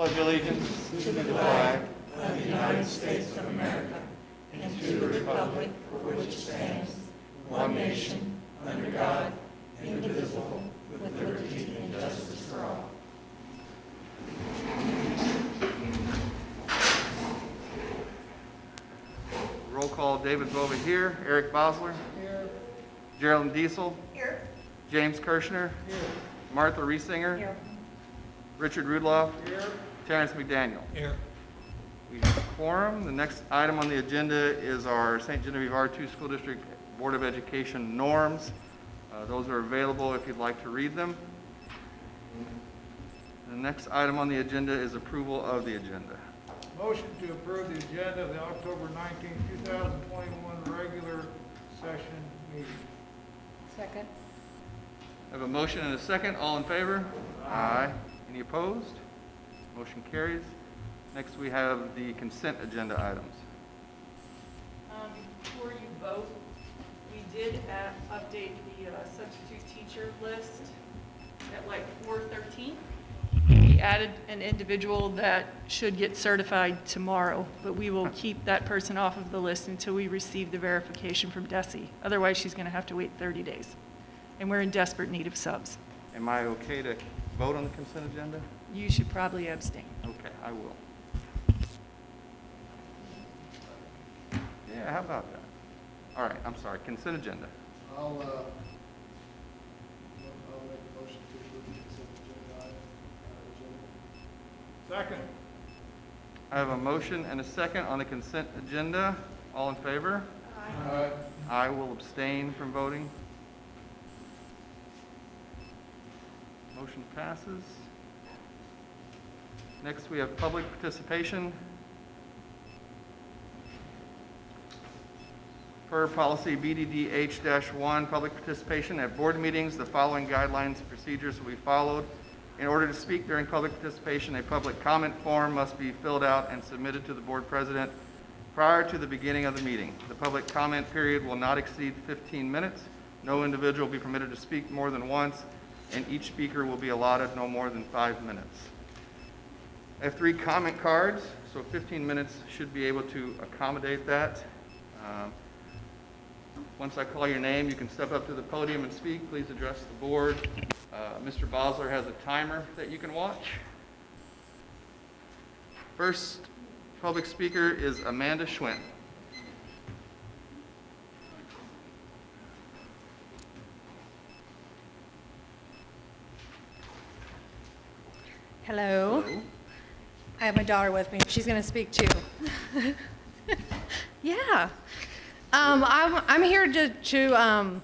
pledge allegiance to the flag of the United States of America and to the republic for which it stands, one nation, under God, indivisible, with liberty and justice for all. Roll call: David Bova here, Eric Bosler here, Geraldine Diesel here, James Kirshner here, Martha Riesinger here, Richard Rudloff here, Terrence McDaniel here. We have a quorum. The next item on the agenda is our St. Genevieve R2 School District Board of Education norms. Those are available if you'd like to read them. The next item on the agenda is approval of the agenda. Motion to approve the agenda of the October 19, 2021 regular session meeting. Second. I have a motion and a second. All in favor? Aye. Any opposed? Motion carries. Next we have the consent agenda items. Before you vote, we did update the substitute teacher list at like 4:13. We added an individual that should get certified tomorrow, but we will keep that person off of the list until we receive the verification from DESE. Otherwise, she's going to have to wait 30 days. And we're in desperate need of subs. Am I okay to vote on the consent agenda? You should probably abstain. Okay, I will. Yeah, how about that? All right, I'm sorry. Consent agenda. I'll make a motion to approve the consent agenda. Second. I have a motion and a second on the consent agenda. All in favor? Aye. I will abstain from voting. Motion passes. Next, we have public participation. Per policy BDDH-1, public participation at board meetings, the following guidelines and procedures will be followed. In order to speak during public participation, a public comment form must be filled out and submitted to the board president prior to the beginning of the meeting. The public comment period will not exceed 15 minutes. No individual will be permitted to speak more than once, and each speaker will be allotted no more than 5 minutes. I have 3 comment cards, so 15 minutes should be able to accommodate that. Once I call your name, you can step up to the podium and speak. Please address the board. Mr. Bosler has a timer that you can watch. First public speaker is Amanda Schwinn. Hello. Hello. I have my daughter with me. She's going to speak too. Yeah. I'm here to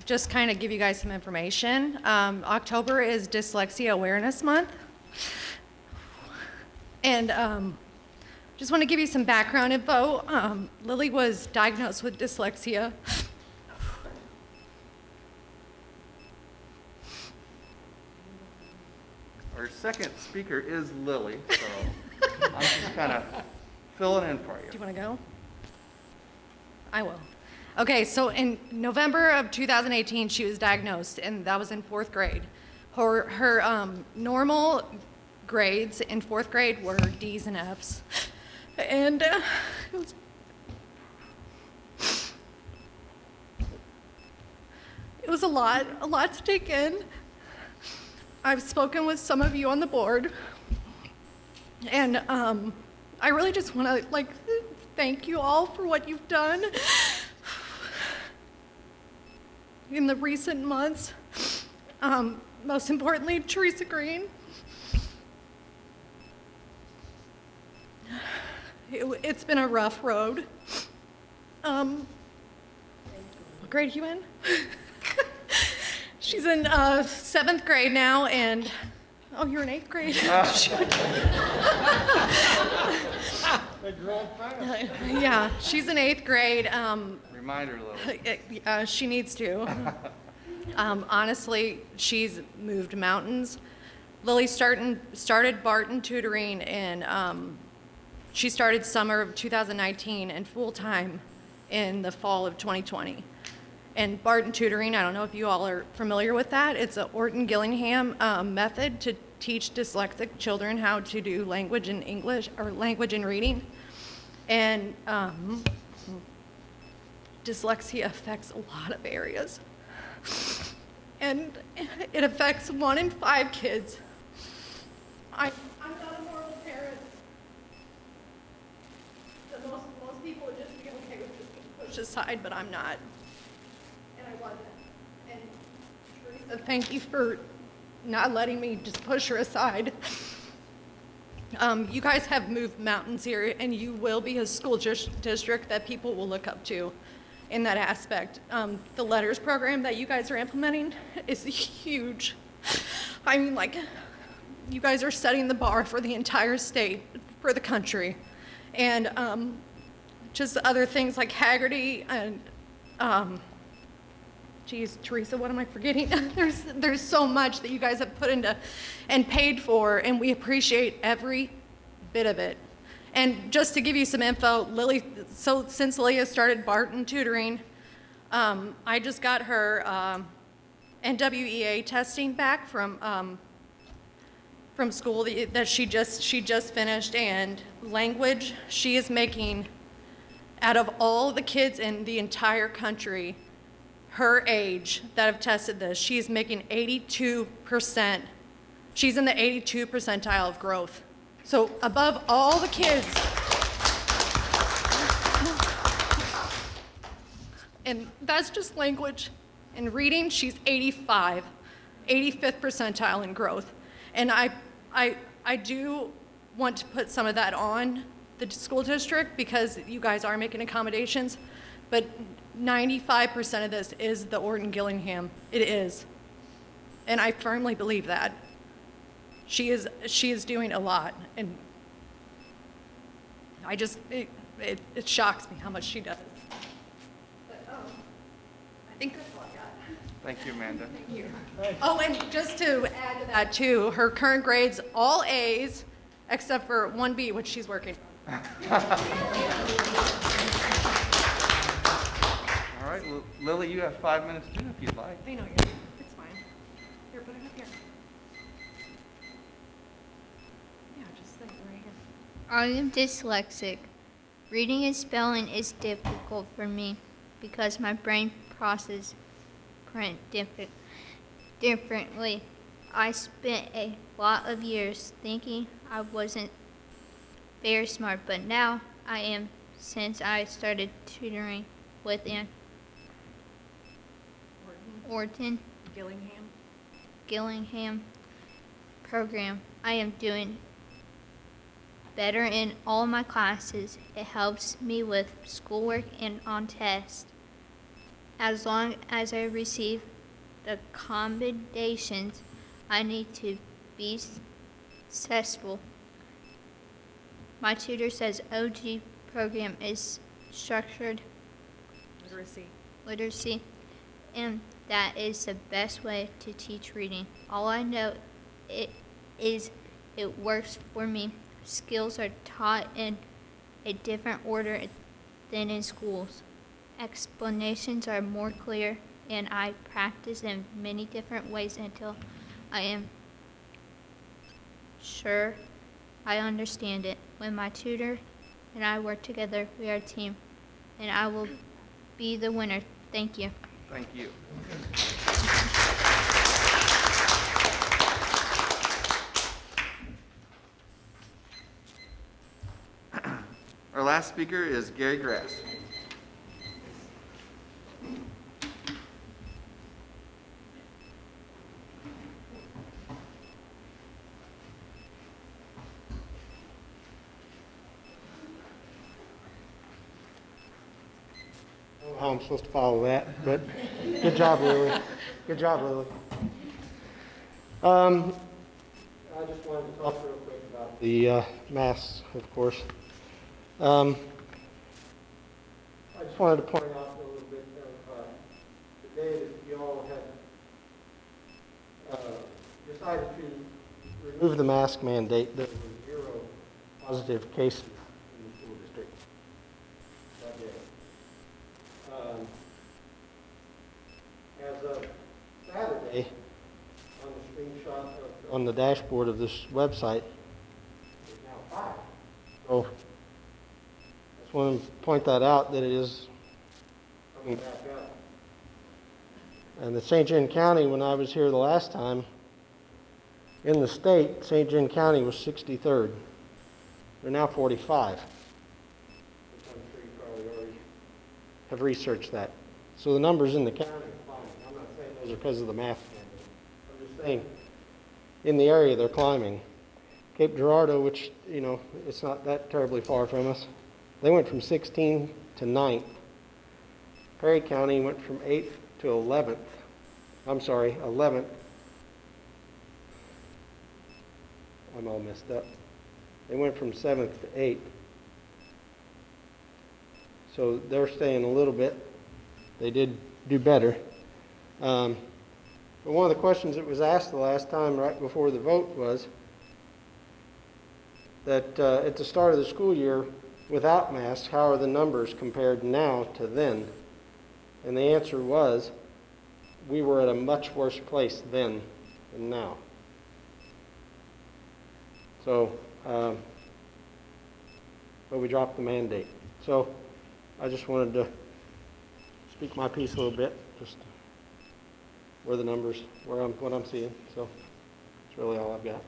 just kind of give you guys some information. October is Dyslexia Awareness Month. And just want to give you some background info. Lily was diagnosed with dyslexia. Our second speaker is Lily, so I'm just kind of filling in for you. Do you want to go? I will. Okay, so in November of 2018, she was diagnosed, and that was in 4th grade. Her normal grades in 4th grade were D's and F's. And it was a lot to take in. I've spoken with some of you on the board, and I really just want to thank you all for what you've done in the recent months. Most importantly, Teresa Green. It's been a rough road. What grade are you in? She's in 7th grade now, and oh, you're in 8th grade. They grow fast. Yeah, she's in 8th grade. Reminder, Lily. She needs to. Honestly, she's moved mountains. Lily started Barton tutoring, and she started summer of 2019 and full-time in the fall of 2020. And Barton tutoring, I don't know if you all are familiar with that. It's an Orton-Gillingham method teach dyslexic children how to do language and English, or language and reading. And dyslexia affects a lot of areas. And it affects 1 in 5 kids. I'm not a normal parent. Most people would just be okay with this being pushed aside, but I'm not. And I wasn't. And Teresa, thank you for not letting me just push her aside. You guys have moved mountains here, and you will be a school district that people will look up to in that aspect. The letters program that you guys are implementing is huge. I mean, like, you guys are setting the bar for the entire state, for the country. And just other things like Haggerty and, geez, Teresa, what am I forgetting? There's so much that you guys have put into and paid for, and we appreciate every bit of it. And just to give you some info, Lily, so since Leah started Barton tutoring, I just got her NWEA testing back from school that she just finished, and language, she is making, out of all the kids in the entire country, her age that have tested this, she is making 82%. She's in the 82 percentile of growth. So above all the kids. And that's just language. And reading, she's 85, 85th percentile in growth. And I do want to put some of that on the school district because you guys are making accommodations, but 95% of this is the Orton-Gillingham. It is. And I firmly believe that. She is doing a lot, and I just, it shocks me how much she does. But, I think that's all I got. Thank you, Amanda. Thank you. Oh, and just to add to that too, her current grades, all A's, except for 1 B, which she's working on. All right, Lily, you have 5 minutes too, if you'd like. I know, it's fine. Here, put it up here. Yeah, just like right here. I am dyslexic. Reading and spelling is difficult for me because my brain processes print differently. I spent a lot of years thinking I wasn't very smart, but now I am since I started tutoring with an Orton Gillingham program. I am doing better in all my classes. It helps me with schoolwork and on tests. As long as I receive the accommodations I need to be successful. My tutor says OG program is structured literacy, and that is the best way to teach reading. All I know is it works for me. Skills are taught in a different order than in schools. Explanations are more clear, and I practice in many different ways until I am sure I understand it. When my tutor and I work together, we are a team, and I will be the winner. Thank you. Thank you. Our last speaker is Gary Grass. How I'm supposed to follow that, but good job, Lily. Good job, Lily. I just wanted to talk real quick about the masks, of course. I just wanted to point out a little bit of the day that you all had decided to remove the mask mandate. There were 0 positive cases in the school district that day. As of Saturday, on the screenshot of on the dashboard of this website is now 5. So I just want to point that out, that it is coming back up. And the St. John County, when I was here the last time, in the state, St. John County was 63rd. They're now 45. Which I'm sure you probably already have researched that. So the numbers in the county are climbing. I'm not saying those are because of the math mandate. I'm just saying in the area they're climbing. Cape Girardeau, which, you know, it's not that terribly far from us, they went from 16th to 9th. Perry County went from 8th to 11th. I'm sorry, 11th. I'm all messed up. They went from 7th to 8th. So they're staying a little bit. They did do better. But one of the questions that was asked the last time right before the vote was that at the start of the school year, without masks, how are the numbers compared now to then? And the answer was, we were at a much worse place then than now. So, but we dropped the mandate. So I just wanted to speak my piece a little bit, just where the numbers, what I'm seeing. So that's really all I've got.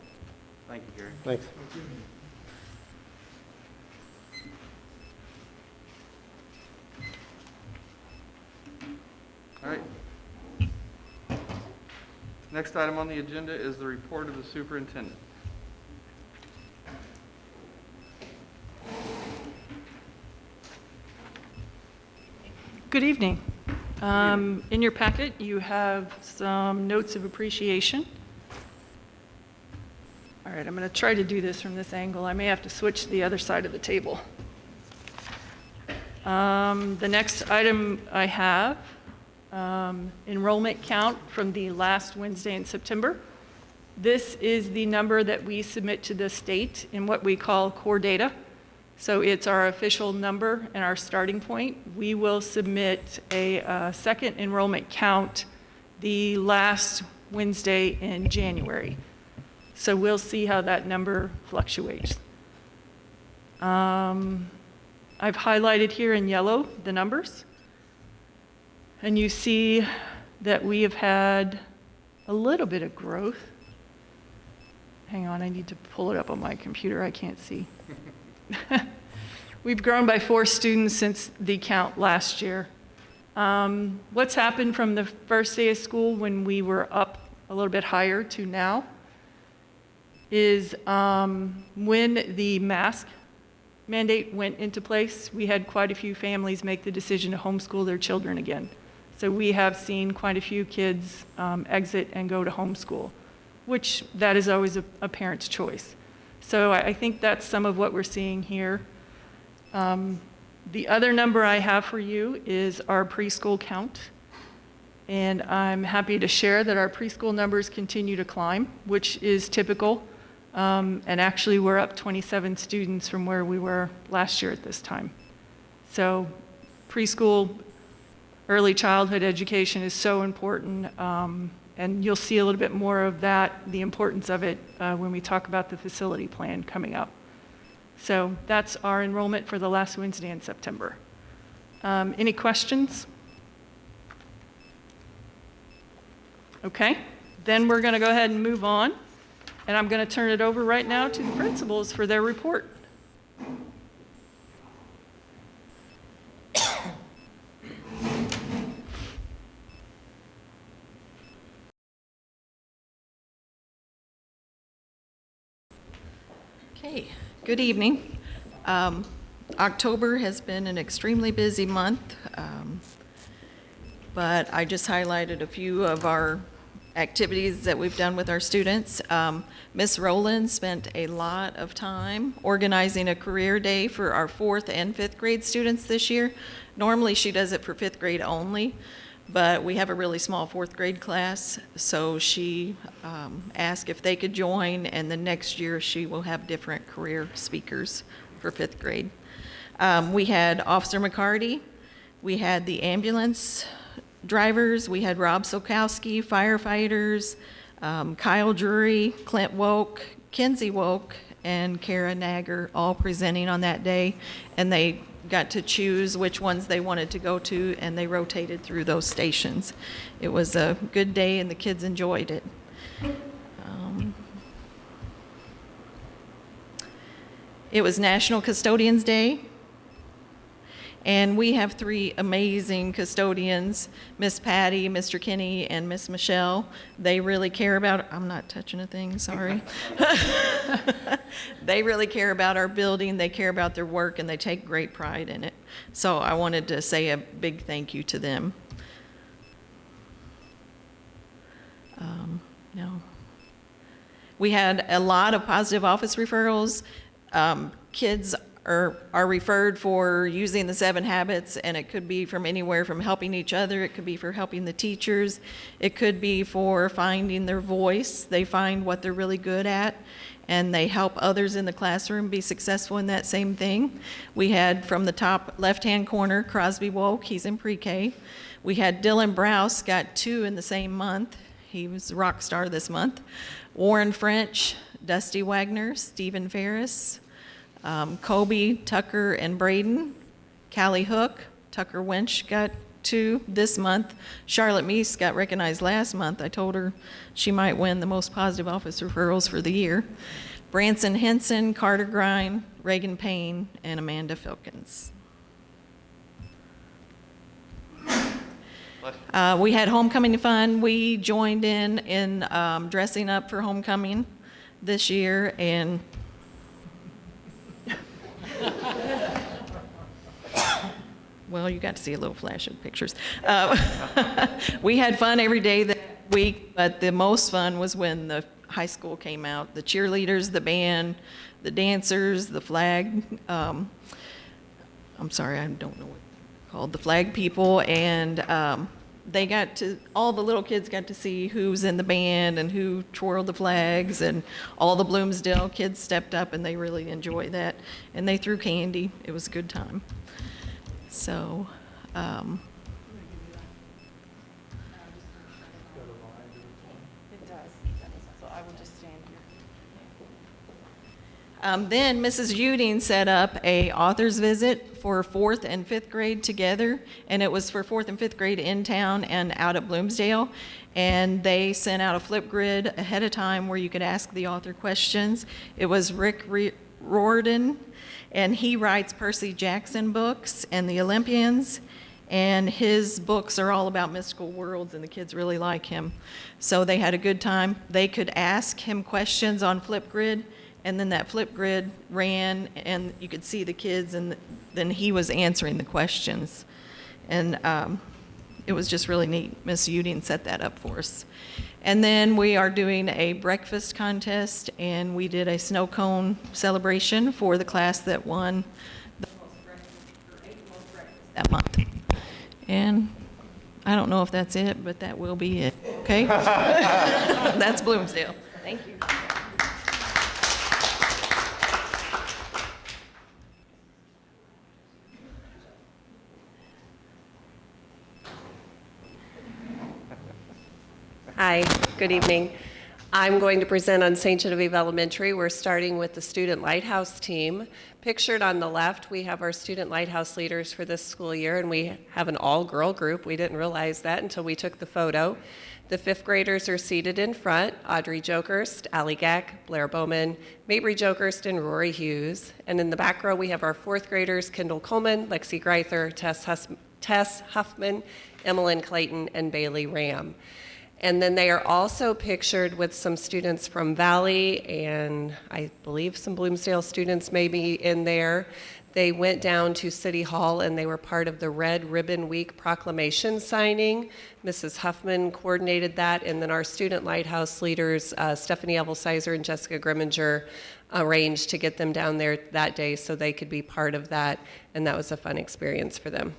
Thank you, Gary. Thanks. All right. Next item on the agenda is the report of the superintendent. Good evening. In your packet, you have some notes of appreciation. All right, I'm going to try to do this from this angle. I may have to switch to the other side of the table. The next item I have, enrollment count from the last Wednesday in September. This is the number that we submit to the state in what we call core data. So it's our official number and our starting point. We will submit a second enrollment count the last Wednesday in January. So we'll see how that number fluctuates. I've highlighted here in yellow the numbers. And you see that we have had a little bit of growth. Hang on, I need to pull it up on my computer. I can't see. We've grown by 4 students since the count last year. What's happened from the first day of school when we were up a little bit higher to now is when the mask mandate went into place, we had quite a few families make the decision to homeschool their children again. So we have seen quite a few kids exit and go to homeschool, which that is always a parent's choice. So I think that's some of what we're seeing here. The other number I have for you is our preschool count. And I'm happy to share that our preschool numbers continue to climb, which is typical. And actually, we're up 27 students from where we were last year at this time. So preschool, early childhood education is so important. And you'll see a little bit more of that, the importance of it, when we talk about the facility plan coming up. So that's our enrollment for the last Wednesday in September. Any questions? Okay, then we're going to go ahead and move on. And I'm going to turn it over right now to the principals for their report. Okay, good evening. October has been an extremely busy month, but I just highlighted a few of our activities that we've done with our students. Miss Rowland spent a lot of time organizing a career day for our 4th and 5th grade students this year. Normally she does it for 5th grade only, but we have a really small 4th grade class, so she asked if they could join, and the next year she will have different career speakers for 5th grade. We had Officer McCarty, we had the ambulance drivers, we had Rob Sokowski, firefighters, Kyle Drury, Clint Woke, Kinsey Woke, and Kara Nagger all presenting on that day, and they got to choose which ones they wanted to go to, and they rotated through those stations. It was a good day, and the kids enjoyed it. It was National Custodians Day, and we have 3 amazing custodians, Miss Patty, Mr. Kinney, and Miss Michelle. They really care about, I'm not touching a thing, sorry. They really care about our building, they care about their work, and they take great pride in it. So I wanted to say a big thank you to them. No. We had a lot of positive office referrals. Kids are referred for using the 7 habits, and it could be from anywhere from helping each other, it could be for helping the teachers, it could be for finding their voice. They find what they're really good at, and they help others in the classroom be successful in that same thing. We had from the top left-hand corner, Crosby Woke, he's in pre-K. We had Dylan Browse, got 2 in the same month. He was a rock star this month. Warren French, Dusty Wagner, Stephen Ferris, Kobe, Tucker, and Braden. Callie Hook, Tucker Winch got 2 this month. Charlotte Meese got recognized last month. I told her she might win the most positive office referrals for the year. Branson Henson, Carter Grind, Reagan Payne, and Amanda Filkins. We had homecoming fun. We joined in dressing up for homecoming this year, and well, you got to see a little flash of pictures. We had fun every day that week, but the most fun was when the high school came out. The cheerleaders, the band, the dancers, the flag. I'm sorry, I don't know what it's called. The flag people, and they got to, all the little kids got to see who's in the band and who twirled the flags, and all the Bloomsdale kids stepped up, and they really enjoyed that. And they threw candy. It was a good time. So, It does, so I will just stand here. then Mrs. Uding set up a author's visit for 4th and 5th grade together, and it was for 4th and 5th grade in town and out at Bloomsdale. And they sent out a flip grid ahead of time where you could ask the author questions. It was Rick Riordan, and he writes Percy Jackson books and the Olympians, and his books are all about mystical worlds, and the kids really like him. So they had a good time. They could ask him questions on Flipgrid, and then that Flipgrid ran, and you could see the kids, and then he was answering the questions. And it was just really neat. Miss Uding set that up for us. And then we are doing a breakfast contest, and we did a snow cone celebration for the class that won the most breakfast, or ate the most breakfast that month. And I don't know if that's it, but that will be it, okay? That's Bloomsdale. Thank you. Hi, good evening. I'm going to present on St. Genevieve Elementary. We're starting with the Student Lighthouse team. Pictured on the left, we have our Student Lighthouse leaders for this school year, and we have an all-girl group. We didn't realize that until we took the photo. The 5th graders are seated in front: Audrey Jokerst, Allie Gack, Blair Bowman, Mabry Jokerst, and Rory Hughes. And in the back row, we have our 4th graders: Kendall Coleman, Lexi Greither, Tess Huffman, Emmeline Clayton, and Bailey Ram. And then they are also pictured with some students from Valley, and I believe some Bloomsdale students may be in there. They went down to City Hall, and they were part of the Red Ribbon Week proclamation signing. Mrs. Huffman coordinated that, and then our Student Lighthouse leaders, Stephanie Evelsizer and Jessica Grimminger, arranged to get them down there that day so they could be part of that, and that was a fun experience for them.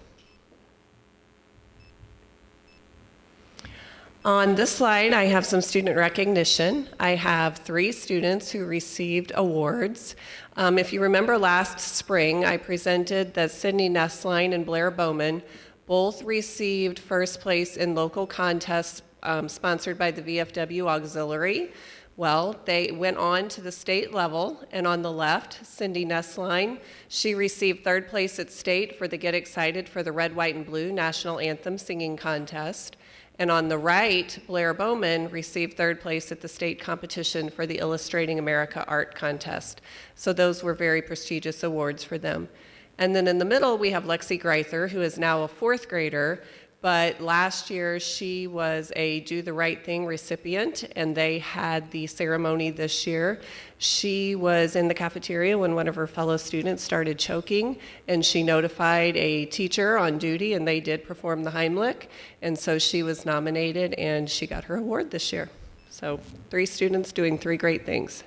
On this slide, I have some student recognition. I have 3 students who received awards. If you remember last spring, I presented that Sydney Nestline and Blair Bowman both received first place in local contests sponsored by the VFW Auxiliary. Well, they went on to the state level, and on the left, Cindy Nestline, she received third place at state for the Get Excited for the Red, White, and Blue National Anthem Singing Contest. And on the right, Blair Bowman received third place at the state competition for the Illustrating America Art Contest. So those were very prestigious awards for them. And then in the middle, we have Lexi Greither, who is now a fourth grader, but last year she was a Do the Right Thing recipient, and they had the ceremony this year. She was in the cafeteria when one of her fellow students started choking, and she notified a teacher on duty, and they did perform the Heimlich, and so she was nominated, and she got her award this year. So 3 students doing 3 great things.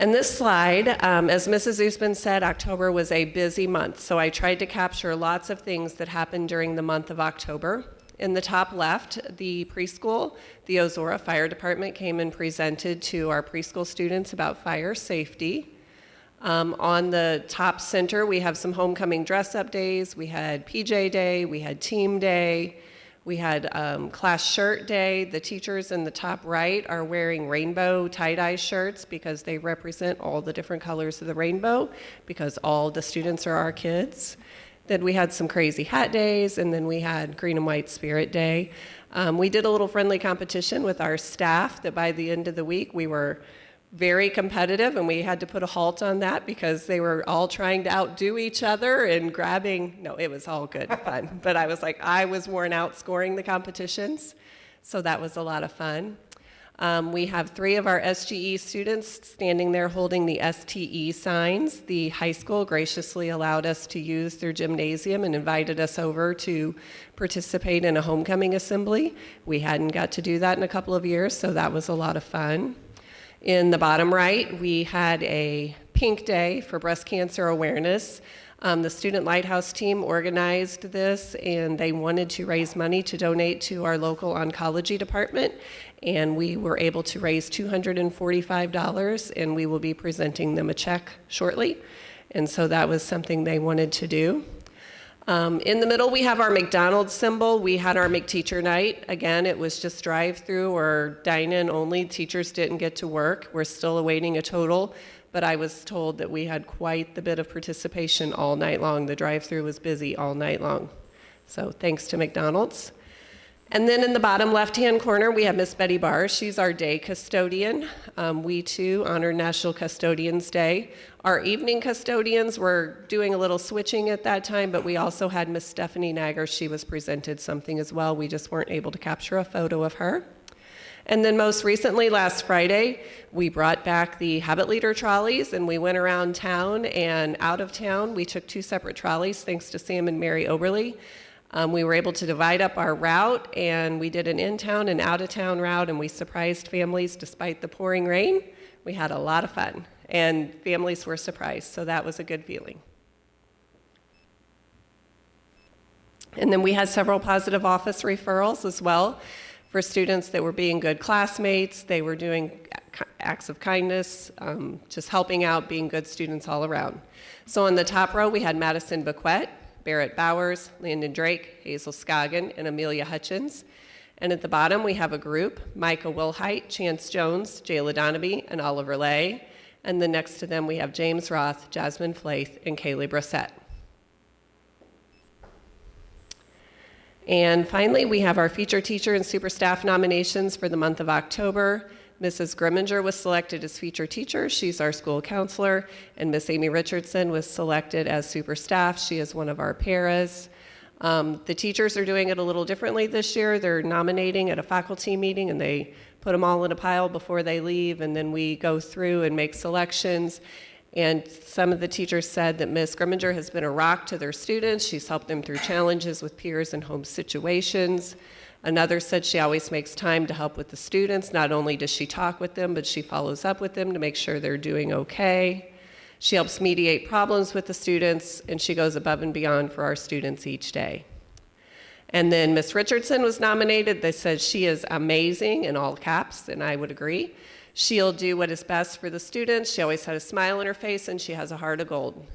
And this slide, as Mrs. Usman said, October was a busy month, so I tried to capture lots of things that happened during the month of October. In the top left, the preschool, the Ozora Fire Department came and presented to our preschool students about fire safety. On the top center, we have some homecoming dress-up days. We had PJ Day, we had Team Day, we had class shirt day. The teachers in the top right are wearing rainbow tie-dye shirts because they represent all the different colors of the rainbow, because all the students are our kids. Then we had some crazy hat days, and then we had green and white spirit day. We did a little friendly competition with our staff that by the end of the week we were very competitive, and we had to put a halt on that because they were all trying to outdo each other and grabbing. No, it was all good fun. But I was worn out scoring the competitions, so that was a lot of fun. We have 3 of our SGE students standing there holding the STE signs. The high school graciously allowed us to use their gymnasium and invited us over to participate in a homecoming assembly. We hadn't got to do that in a couple of years, so that was a lot of fun. In the bottom right, we had a pink day for breast cancer awareness. The Student Lighthouse team organized this, and they wanted to raise money to donate to our local oncology department, and we were able to raise $245, and we will be presenting them a check shortly, and so that was something they wanted to do. In the middle, we have our McDonald's symbol. We had our McTeacher night. Again, it was just drive-through or dine-in only. Teachers didn't get to work. We're still awaiting a total, but I was told that we had quite the bit of participation all night long. The drive-through was busy all night long. So thanks to McDonald's. And then in the bottom left-hand corner, we have Miss Betty Barr. She's our day custodian. We, too, honor National Custodians Day. Our evening custodians were doing a little switching at that time, but we also had Miss Stephanie Nagger. She was presented something as well. We just weren't able to capture a photo of her. And then most recently, last Friday, we brought back the Habit Leader trolleys, and we went around town and out of town. We took 2 separate trolleys, thanks to Sam and Mary Oberly. We were able to divide up our route, and we did an in-town and out-of-town route, and we surprised families despite the pouring rain. We had a lot of fun, and families were surprised, so that was a good feeling. And then we had several positive office referrals as well for students that were being good classmates. They were doing acts of kindness, just helping out, being good students all around. So on the top row, we had Madison Bequette, Barrett Bowers, Landon Drake, Hazel Scoggin, and Amelia Hutchins. And at the bottom, we have a group, Micah Wilhite, Chance Jones, Jayla Donaby, and Oliver Lay. And then next to them, we have James Roth, Jasmine Flaith, and Kaylee Brissett. And finally, we have our feature teacher and super staff nominations for the month of October. Mrs. Grimminger was selected as feature teacher. She's our school counselor. And Miss Amy Richardson was selected as super staff. She is one of our paras. The teachers are doing it a little differently this year. They're nominating at a faculty meeting, and they put them all in a pile before they leave, and then we go through and make selections. And some of the teachers said that Ms. Grimminger has been a rock to their students. She's helped them through challenges with peers and home situations. Another said she always makes time to help with the students. Not only does she talk with them, but she follows up with them to make sure they're doing okay. She helps mediate problems with the students, and she goes above and beyond for our students each day. And then Ms. Richardson was nominated. They said she is amazing in all caps, and I would agree. She'll do what is best for the students. She always had a smile on her face, and she has a heart of gold.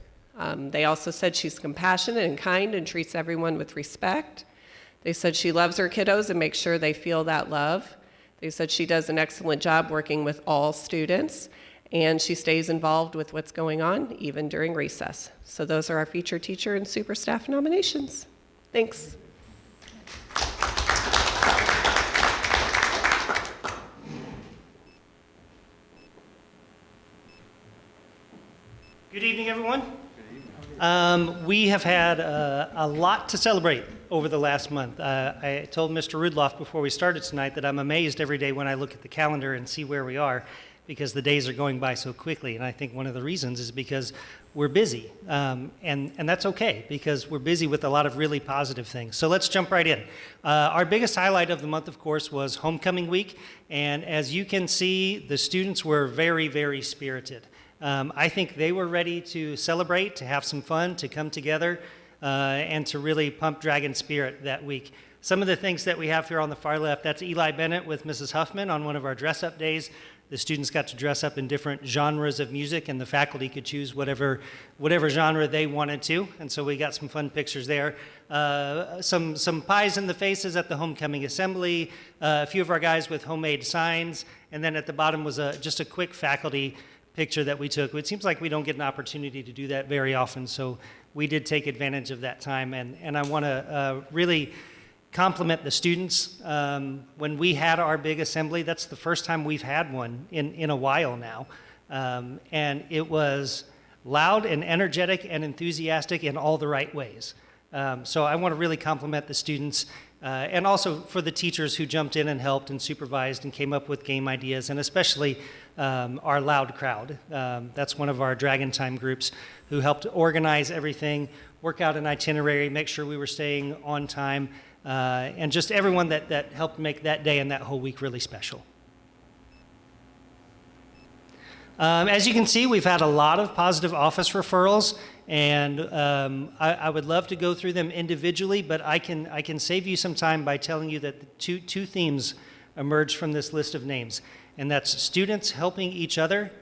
They also said she's compassionate and kind and treats everyone with respect. They said she loves her kiddos and makes sure they feel that love. They said she does an excellent job working with all students, and she stays involved with what's going on, even during recess. So those are our featured teacher and super staff nominations. Thanks. Good evening, everyone. We have had a lot to celebrate over the last month. I told Mr. Rudloff before we started tonight that I'm amazed every day when I look at the calendar and see where we are, because the days are going by so quickly. And I think one of the reasons is because we're busy. And that's okay, because we're busy with a lot of really positive things. So let's jump right in. Our biggest highlight of the month, of course, was homecoming week. And as you can see, the students were very, very spirited. I think they were ready to celebrate, to have some fun, to come together, and to really pump Dragon spirit that week. Some of the things that we have here on the far left, that's Eli Bennett with Mrs. Huffman on one of our dress-up days. The students got to dress up in different genres of music, and the faculty could choose whatever genre they wanted to, and so we got some fun pictures there. Some pies in the faces at the homecoming assembly, a few of our guys with homemade signs, and then at the bottom was just a quick faculty picture that we took. It seems like we don't get an opportunity to do that very often, so we did take advantage of that time, and I want to really compliment the students. When we had our big assembly, that's the first time we've had one in a while now, and it was loud and energetic and enthusiastic in all the right ways. So I want to really compliment the students, and also for the teachers who jumped in and helped and supervised and came up with game ideas, and especially our loud crowd. That's one of our Dragon Time groups who helped organize everything, work out an itinerary, make sure we were staying on time, and just everyone that helped make that day and that whole week really special. As you can see, we've had a lot of positive office referrals, and I would love to go through them individually, but I can save you some time by telling you that two themes emerged from this list of names, and that's students helping each other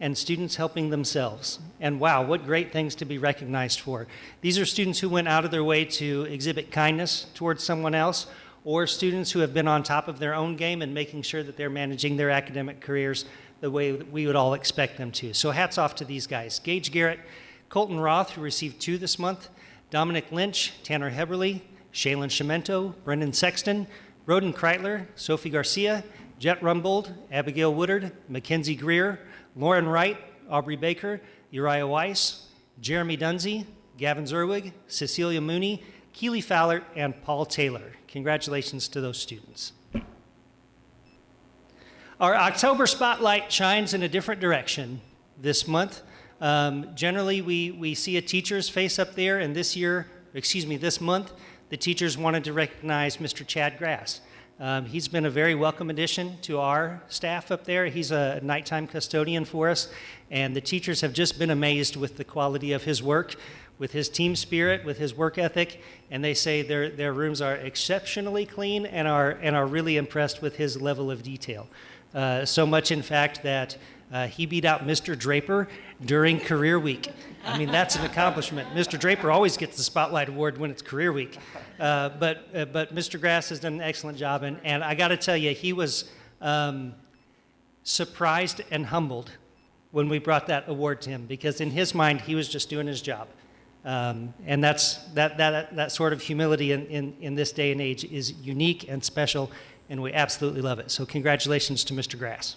and students helping themselves. And wow, what great things to be recognized for. These are students who went out of their way to exhibit kindness towards someone else, or students who have been on top of their own game and making sure that they're managing their academic careers the way that we would all expect them to. So hats off to these guys. Gage Garrett, Colton Roth, who received 2 this month, Dominic Lynch, Tanner Heberly, Shaylin Shimento, Brendan Sexton, Roden Kreitler, Sophie Garcia, Jet Rumbold, Abigail Woodard, Mackenzie Greer, Lauren Wright, Aubrey Baker, Uriah Weiss, Jeremy Dunsey, Gavin Zerwig, Cecilia Mooney, Keely Fowler, and Paul Taylor. Congratulations to those students. Our October spotlight shines in a different direction this month. Generally, we see a teacher's face up there, and this month, the teachers wanted to recognize Mr. Chad Grass. He's been a very welcome addition to our staff up there. He's a nighttime custodian for us, and the teachers have just been amazed with the quality of his work, with his team spirit, with his work ethic, and they say their rooms are exceptionally clean and are really impressed with his level of detail. So much, in fact, that he beat out Mr. Draper during Career Week. I mean, that's an accomplishment. Mr. Draper always gets the Spotlight Award when it's Career Week. But Mr. Grass has done an excellent job, and I got to tell you, he was surprised and humbled when we brought that award to him, because in his mind, he was just doing his job. And that sort of humility in this day and age is unique and special, and we absolutely love it. So congratulations to Mr. Grass.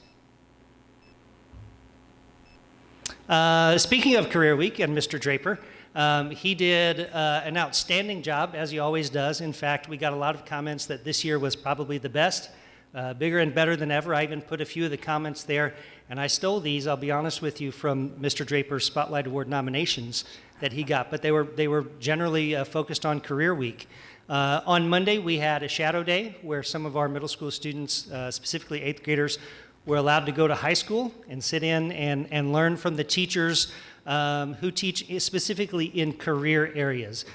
Speaking of Career Week and Mr. Draper, he did an outstanding job, as he always does. In fact, we got a lot of comments that this year was probably the best, bigger and better than ever. I even put a few of the comments there, and I stole these, I'll be honest with you, from Mr. Draper's Spotlight Award nominations that he got, but they were generally focused on Career Week. On Monday, we had a shadow day where some of our middle school students, specifically 8th graders, were allowed to go to high school and sit in and learn from the teachers who teach specifically in career areas,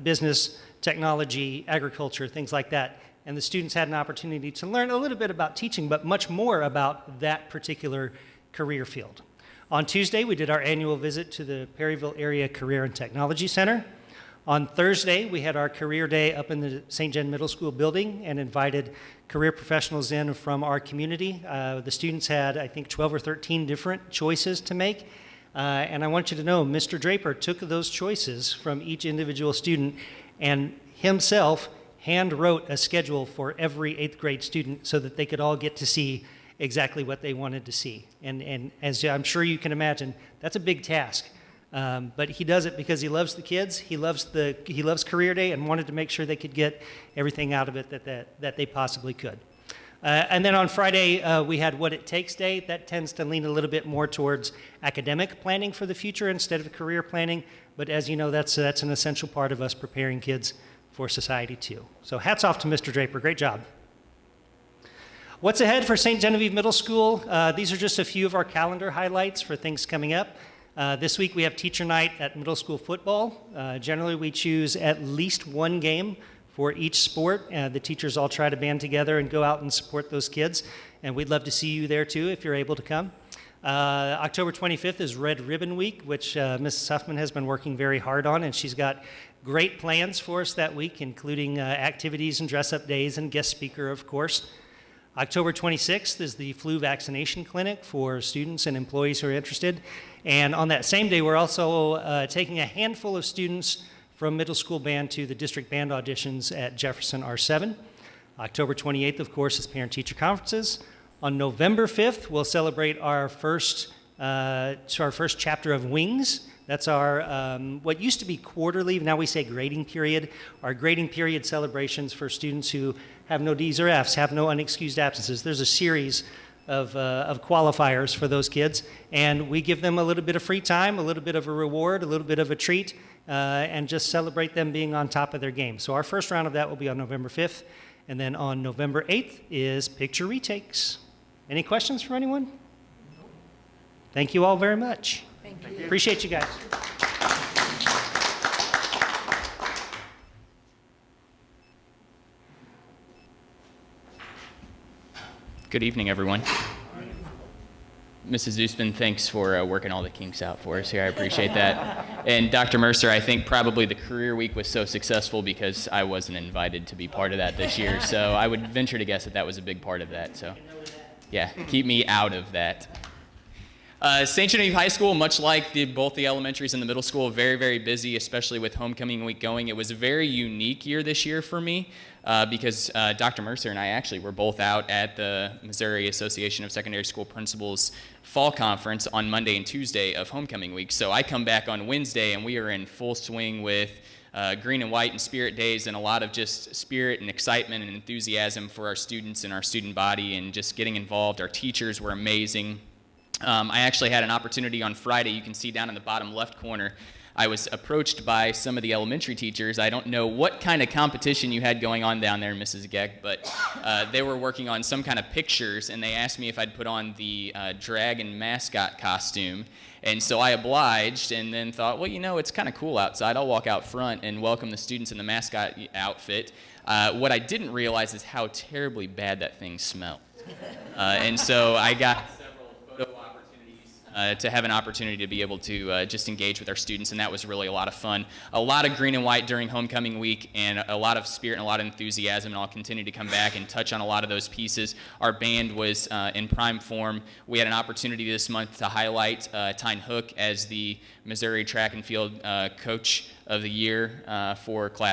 business, technology, agriculture, things like that. And the students had an opportunity to learn a little bit about teaching, but much more about that particular career field. On Tuesday, we did our annual visit to the Perryville Area Career and Technology Center. On Thursday, we had our career day up in the St. John Middle School building and invited career professionals in from our community. The students had, I think, 12 or 13 different choices to make. And I want you to know, Mr. Draper took those choices from each individual student and himself hand wrote a schedule for every 8th grade student so that they could all get to see exactly what they wanted to see. And as I'm sure you can imagine, that's a big task. But he does it because he loves the kids, he loves Career Day, and wanted to make sure they could get everything out of it that they possibly could. And then on Friday, we had What It Takes Day. That tends to lean a little bit more towards academic planning for the future instead of career planning. But as you know, that's an essential part of us preparing kids for society too. So hats off to Mr. Draper, great job. What's ahead for St. Genevieve Middle School? These are just a few of our calendar highlights for things coming up. This week we have teacher night at middle school football. Generally we choose at least one game for each sport. The teachers all try to band together and go out and support those kids. And we'd love to see you there too if you're able to come. October 25th is Red Ribbon Week, which Mrs. Huffman has been working very hard on, and she's got great plans for us that week, including activities and dress-up days and guest speaker, of course. October 26th is the flu vaccination clinic for students and employees who are interested. And on that same day, we're also taking a handful of students from middle school band to the district band auditions at Jefferson R7. October 28th, of course, is parent-teacher conferences. On November 5th, we'll celebrate our first chapter of Wings. That's our, what used to be quarterly, now we say grading period, our grading period celebrations for students who have no D's or F's, have no unexcused absences. There's a series of qualifiers for those kids, and we give them a little bit of free time, a little bit of a reward, a little bit of a treat, and just celebrate them being on top of their game. So our first round of that will be on November 5th, and then on November 8th is picture retakes. Any questions from anyone? Thank you all very much. Thank you. Appreciate you guys. Good evening, everyone. Mrs. Usman, thanks for working all the kinks out for us here. I appreciate that. And Dr. Mercer, I think probably the career week was so successful because I wasn't invited to be part of that this year. So I would venture to guess that was a big part of that. So yeah, keep me out of that. St. Genevieve High School, much like both the elementaries and the middle school, very, very busy, especially with homecoming week going. It was a very unique year this year for me because Dr. Mercer and I actually were both out at the Missouri Association of Secondary School Principals Fall Conference on Monday and Tuesday of homecoming week. So I come back on Wednesday and we are in full swing with green and white and spirit days and a lot of just spirit and excitement and enthusiasm for our students and our student body and just getting involved. Our teachers were amazing. I actually had an opportunity on Friday. You can see down in the bottom left corner, I was approached by some of the elementary teachers. I don't know what kind of competition you had going on down there, Mrs. Geck, but they were working on some kind of pictures, and they asked me if I'd put on the dragon mascot costume. And so I obliged and then thought, well, you know, it's kind of cool outside. I'll walk out front and welcome the students in the mascot outfit. What I didn't realize is how terribly bad that thing smelled. And so I got to have an opportunity to be able to just engage with our students, and that was really a lot of fun. A lot of green and white during homecoming week, and a lot of spirit and a lot of enthusiasm, and I'll continue to come back and touch on a lot of those pieces. Our band was in prime form. We had an opportunity this month to highlight Tyne Hook as the Missouri Track and Field Coach of the Year for the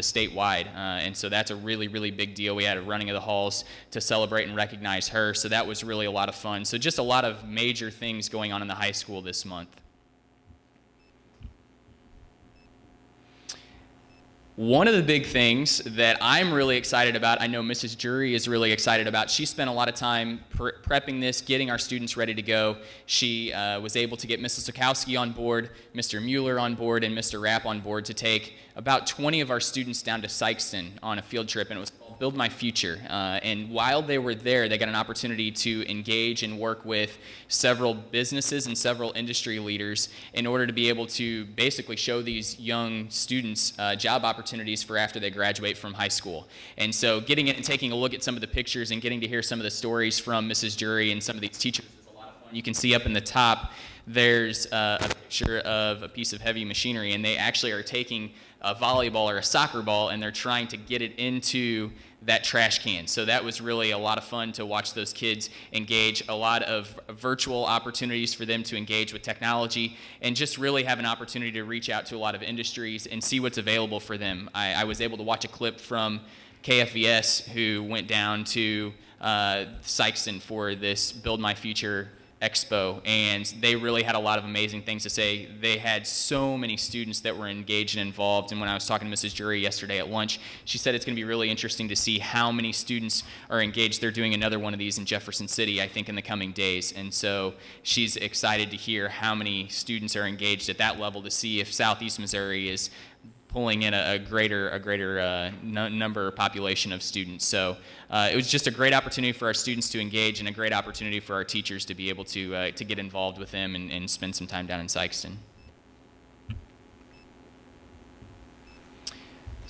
statewide, and so that's a really, really big deal. We had a running of the halls to celebrate and recognize her, so that was really a lot of fun. So just a lot of major things going on in the high school this month. One of the big things that I'm really excited about, I know Mrs. Jury is really excited about, she spent a lot of time prepping this, getting our students ready to go. She was able to get Mrs. Sokowski on board, Mr. Mueller on board, and Mr. Rapp on board to take about 20 of our students down to Sykeston on a field trip, and it was called Build My Future. And while they were there, they got an opportunity to engage and work with several businesses and several industry leaders in order to be able to basically show these young students job opportunities for after they graduate from high school. And so getting it and taking a look at some of the pictures and getting to hear some of the stories from Mrs. Jury and some of these teachers is a lot of fun. You can see up in the top there's a picture of a piece of heavy machinery, and they actually are taking a volleyball or a soccer ball and they're trying to get it into that trash can. So that was really a lot of fun to watch those kids engage, a lot of virtual opportunities for them to engage with technology, and just really have an opportunity to reach out to a lot of industries and see what's available for them. I was able to watch a clip from KFVS, who went down to Sikeston for this Build My Future Expo, and they really had a lot of amazing things to say. They had so many students that were engaged and involved, and when I was talking to Mrs. Jury yesterday at lunch, she said it's going to be really interesting to see how many students are engaged. They're doing another one of these in Jefferson City, I think, in the coming days, and so she's excited to hear how many students are engaged at that level, to see if Southeast Missouri is pulling in a greater number or population of students. So it was just a great opportunity for our students to engage, and a great opportunity for our teachers to be able to get involved with them and spend some time down in Sikeston.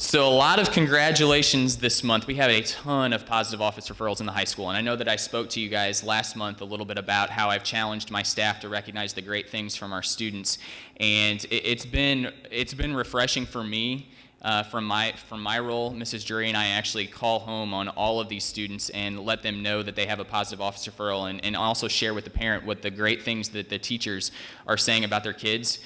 So a lot of congratulations this month. We have a ton of positive office referrals in the high school, and I know that I spoke to you guys last month a little bit about how I've challenged my staff to recognize the great things from our students, and it's been refreshing for me. From my role, Mrs. Jury and I actually call home on all of these students and let them know that they have a positive office referral, and also share with the parent what the great things that the teachers are saying about their kids.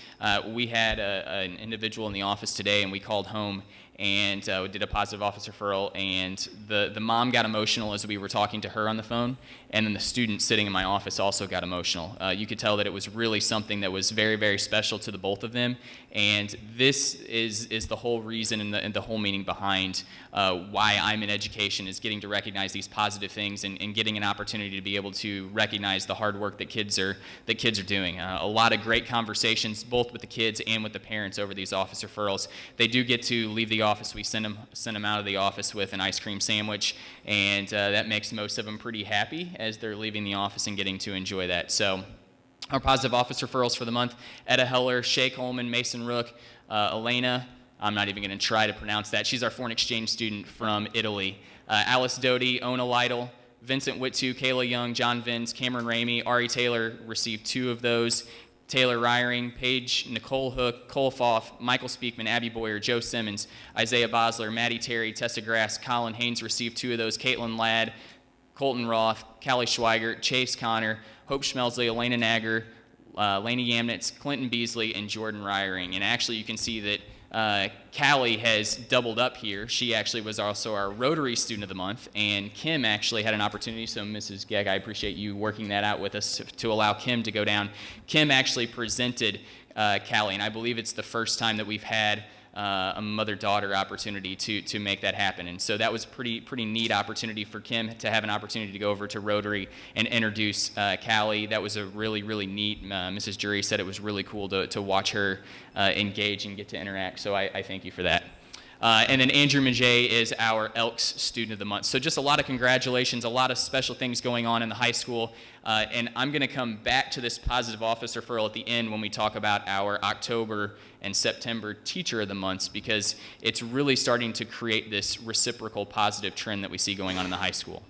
We had an individual in the office today, and we called home and we did a positive office referral, and the mom got emotional as we were talking to her on the phone, and then the student sitting in my office also got emotional. You could tell that it was really something that was very, very special to the both of them, and this is the whole reason and the whole meaning behind why I'm in education, is getting to recognize these positive things, and getting an opportunity to be able to recognize the hard work that kids are doing. A lot of great conversations, both with the kids and with the parents, over these office referrals. They do get to leave the office. We send them out of the office with an ice cream sandwich, and that makes most of them pretty happy as they're leaving the office and getting to enjoy that. So our positive office referrals for the month: Etta Heller, Shay Coleman, Mason Rook, Elena, I'm not even going to try to pronounce that, she's our foreign exchange student from Italy, Alice Doty, Ona Lytle, Vincent Whittu, Kayla Young, John Vins, Cameron Ramey, Ari Taylor received 2 of those, Taylor Ryring, Paige Nicole Hook, Cole Foff, Michael Speakman, Abby Boyer, Joe Simmons, Isaiah Bosler, Maddie Terry, Tessa Grass, Colin Haynes received 2 of those, Caitlin Ladd, Colton Roth, Callie Schweigert, Chase Connor, Hope Schmelzley, Elena Nagger, Laney Yamnitz, Clinton Beasley, and Jordan Ryring. And actually you can see that Callie has doubled up here. She actually was also our Rotary Student of the Month, and Kim actually had an opportunity, so Mrs. Gegg, I appreciate you working that out with us to allow Kim to go down. Kim actually presented Callie, and I believe it's the first time that we've had a mother-daughter opportunity to make that happen. And so that was pretty neat opportunity for Kim to have an opportunity to go over to Rotary and introduce Callie. That was a really neat. Mrs. Jury said it was really cool to watch her engage and get to interact. So I thank you for that. And then Andrew Majay is our Elks Student of the Month. So just a lot of congratulations, a lot of special things going on in the high school. And I'm going to come back to this positive office referral at the end when we talk about our October and September Teacher of the Months, because it's really starting to create this reciprocal positive trend that we see going on in the high school.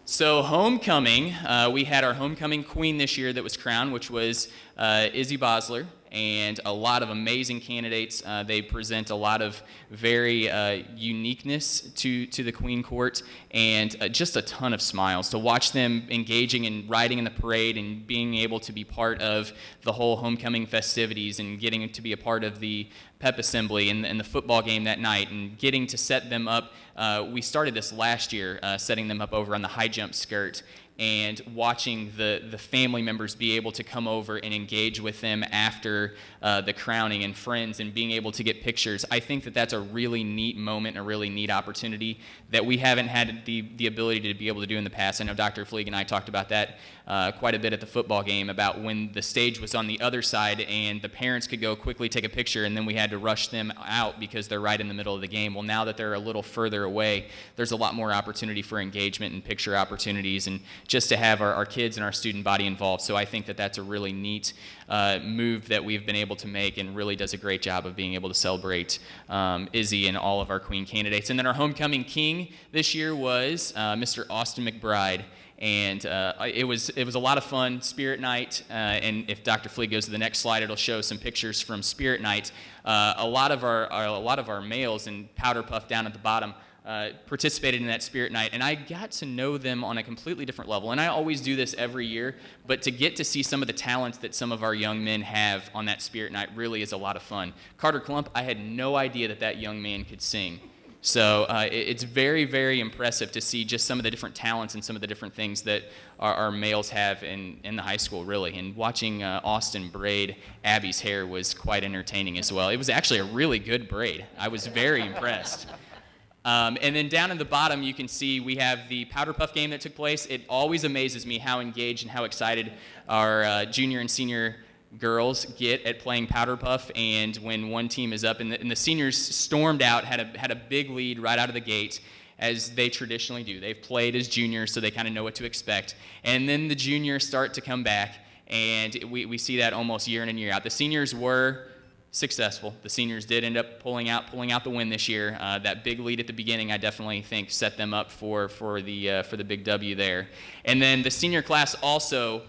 So homecoming, we had our homecoming queen this year that was crowned, which was Izzy Bosler, and a lot of amazing candidates. They present a lot of very uniqueness to the Queen Court, and just a ton of smiles. To watch them engaging and riding in the parade and being able to be part of the whole homecoming festivities and getting to be a part of the pep assembly and the football game that night, and getting to set them up. We started this last year, setting them up over on the high jump skirt, and watching the family members be able to come over and engage with them after the crowning, and friends, and being able to get pictures. I think that that's a really neat moment and a really neat opportunity that we haven't had the ability to be able to do in the past. I know Dr. Fleeg and I talked about that quite a bit at the football game, about when the stage was on the other side and the parents could go quickly take a picture, and then we had to rush them out because they're right in the middle of the game. Well, now that they're a little further away, there's a lot more opportunity for engagement and picture opportunities, and just to have our kids and our student body involved. So I think that that's a really neat move that we've been able to make, and really does a great job of being able to celebrate Izzy and all of our Queen candidates. And then our homecoming king this year was Mr. Austin McBride. And it was a lot of fun. Spirit Night, and if Dr. Fleet goes to the next slide, it'll show some pictures from Spirit Night. A lot of our males, and Powder Puff down at the bottom, participated in that Spirit Night, and I got to know them on a completely different level. And I always do this every year, but to get to see some of the talents that some of our young men have on that Spirit Night really is a lot of fun. Carter Klump, I had no idea that young man could sing. So it's very, very impressive to see just some of the different talents and some of the different things that our males have in the high school, really. And watching Austin braid Abby's hair was quite entertaining as well. It was actually a really good braid. I was very impressed. And then down in the bottom, you can see we have the Powder Puff game that took place. It always amazes me how engaged and how excited our junior and senior girls get at playing Powder Puff. And when one team is up, and the seniors stormed out, had a big lead right out of the gate, as they traditionally do. They've played as juniors, so they kind of know what to expect. And then the juniors start to come back, and we see that almost year in and year out. The seniors were successful. The seniors did end up pulling out the win this year. That big lead at the beginning, I definitely think, set them up for the big W there. And then the senior class also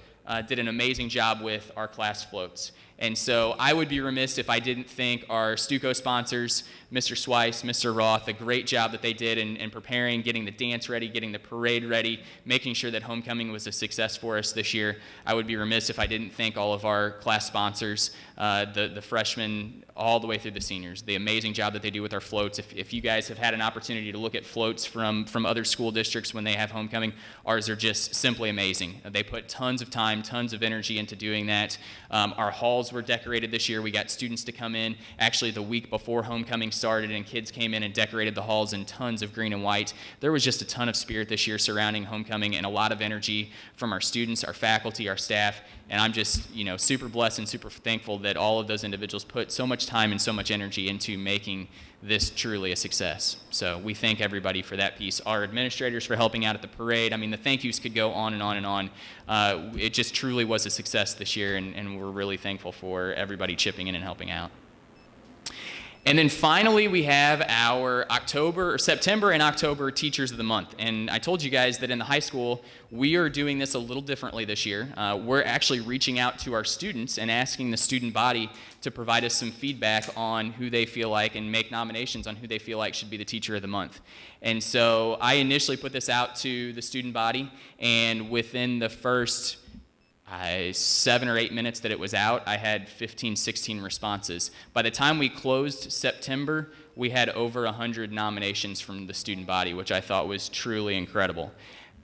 did an amazing job with our class floats. And so I would be remiss if I didn't thank our Stuco sponsors, Mr. Swice, Mr. Roth, the great job that they did in preparing, getting the dance ready, getting the parade ready, making sure that homecoming was a success for us this year. I would be remiss if I didn't thank all of our class sponsors, the freshmen, all the way through the seniors, the amazing job that they do with our floats. If you guys have had an opportunity to look at floats from other school districts when they have homecoming, ours are just simply amazing. They put tons of time, tons of energy into doing that. Our halls were decorated this year. We got students to come in actually the week before homecoming started, and kids came in and decorated the halls in tons of green and white. There was just a ton of spirit this year surrounding homecoming, and a lot of energy from our students, our faculty, our staff. And I'm just, super blessed and super thankful that all of those individuals put so much time and so much energy into making this truly a success. So we thank everybody for that piece. Our administrators for helping out at the parade. I mean, the thank yous could go on and on and on. It just truly was a success this year, and we're really thankful for everybody chipping in and helping out. And then finally, we have our September and October Teachers of the Month. And I told you guys that in the high school, we are doing this a little differently this year. We're actually reaching out to our students and asking the student body to provide us some feedback on who they feel like, and make nominations on who they feel like should be the Teacher of the Month. And so I initially put this out to the student body, and within the first 7 or 8 minutes that it was out, I had 15, 16 responses. By the time we closed September, we had over 100 nominations from the student body, which I thought was truly incredible.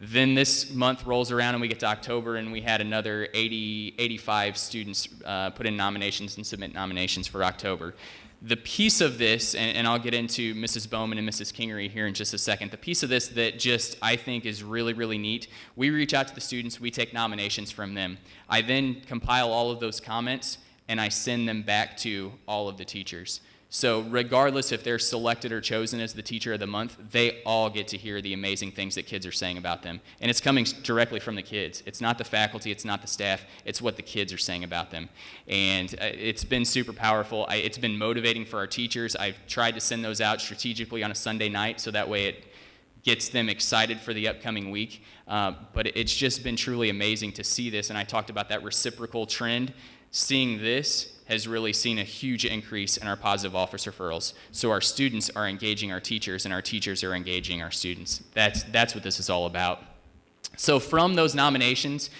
Then this month rolls around and we get to October, and we had another 85 students put in nominations and submit nominations for October. The piece of this, and I'll get into Mrs. Bowman and Mrs. Kingery here in just a second, the piece of this that just I think is really, really neat, we reach out to the students, we take nominations from them. I then compile all of those comments, and I send them back to all of the teachers. So regardless if they're selected or chosen as the Teacher of the Month, they all get to hear the amazing things that kids are saying about them. And it's coming directly from the kids. It's not the faculty, it's not the staff, it's what the kids are saying about them. And it's been super powerful. It's been motivating for our teachers. I've tried to send those out strategically on a Sunday night, so that way it gets them excited for the upcoming week. But it's just been truly amazing to see this, and I talked about that reciprocal trend. Seeing this has really seen a huge increase in our positive office referrals. So our students are engaging our teachers, and our teachers are engaging our students. That's what this is all about. So from those nominations,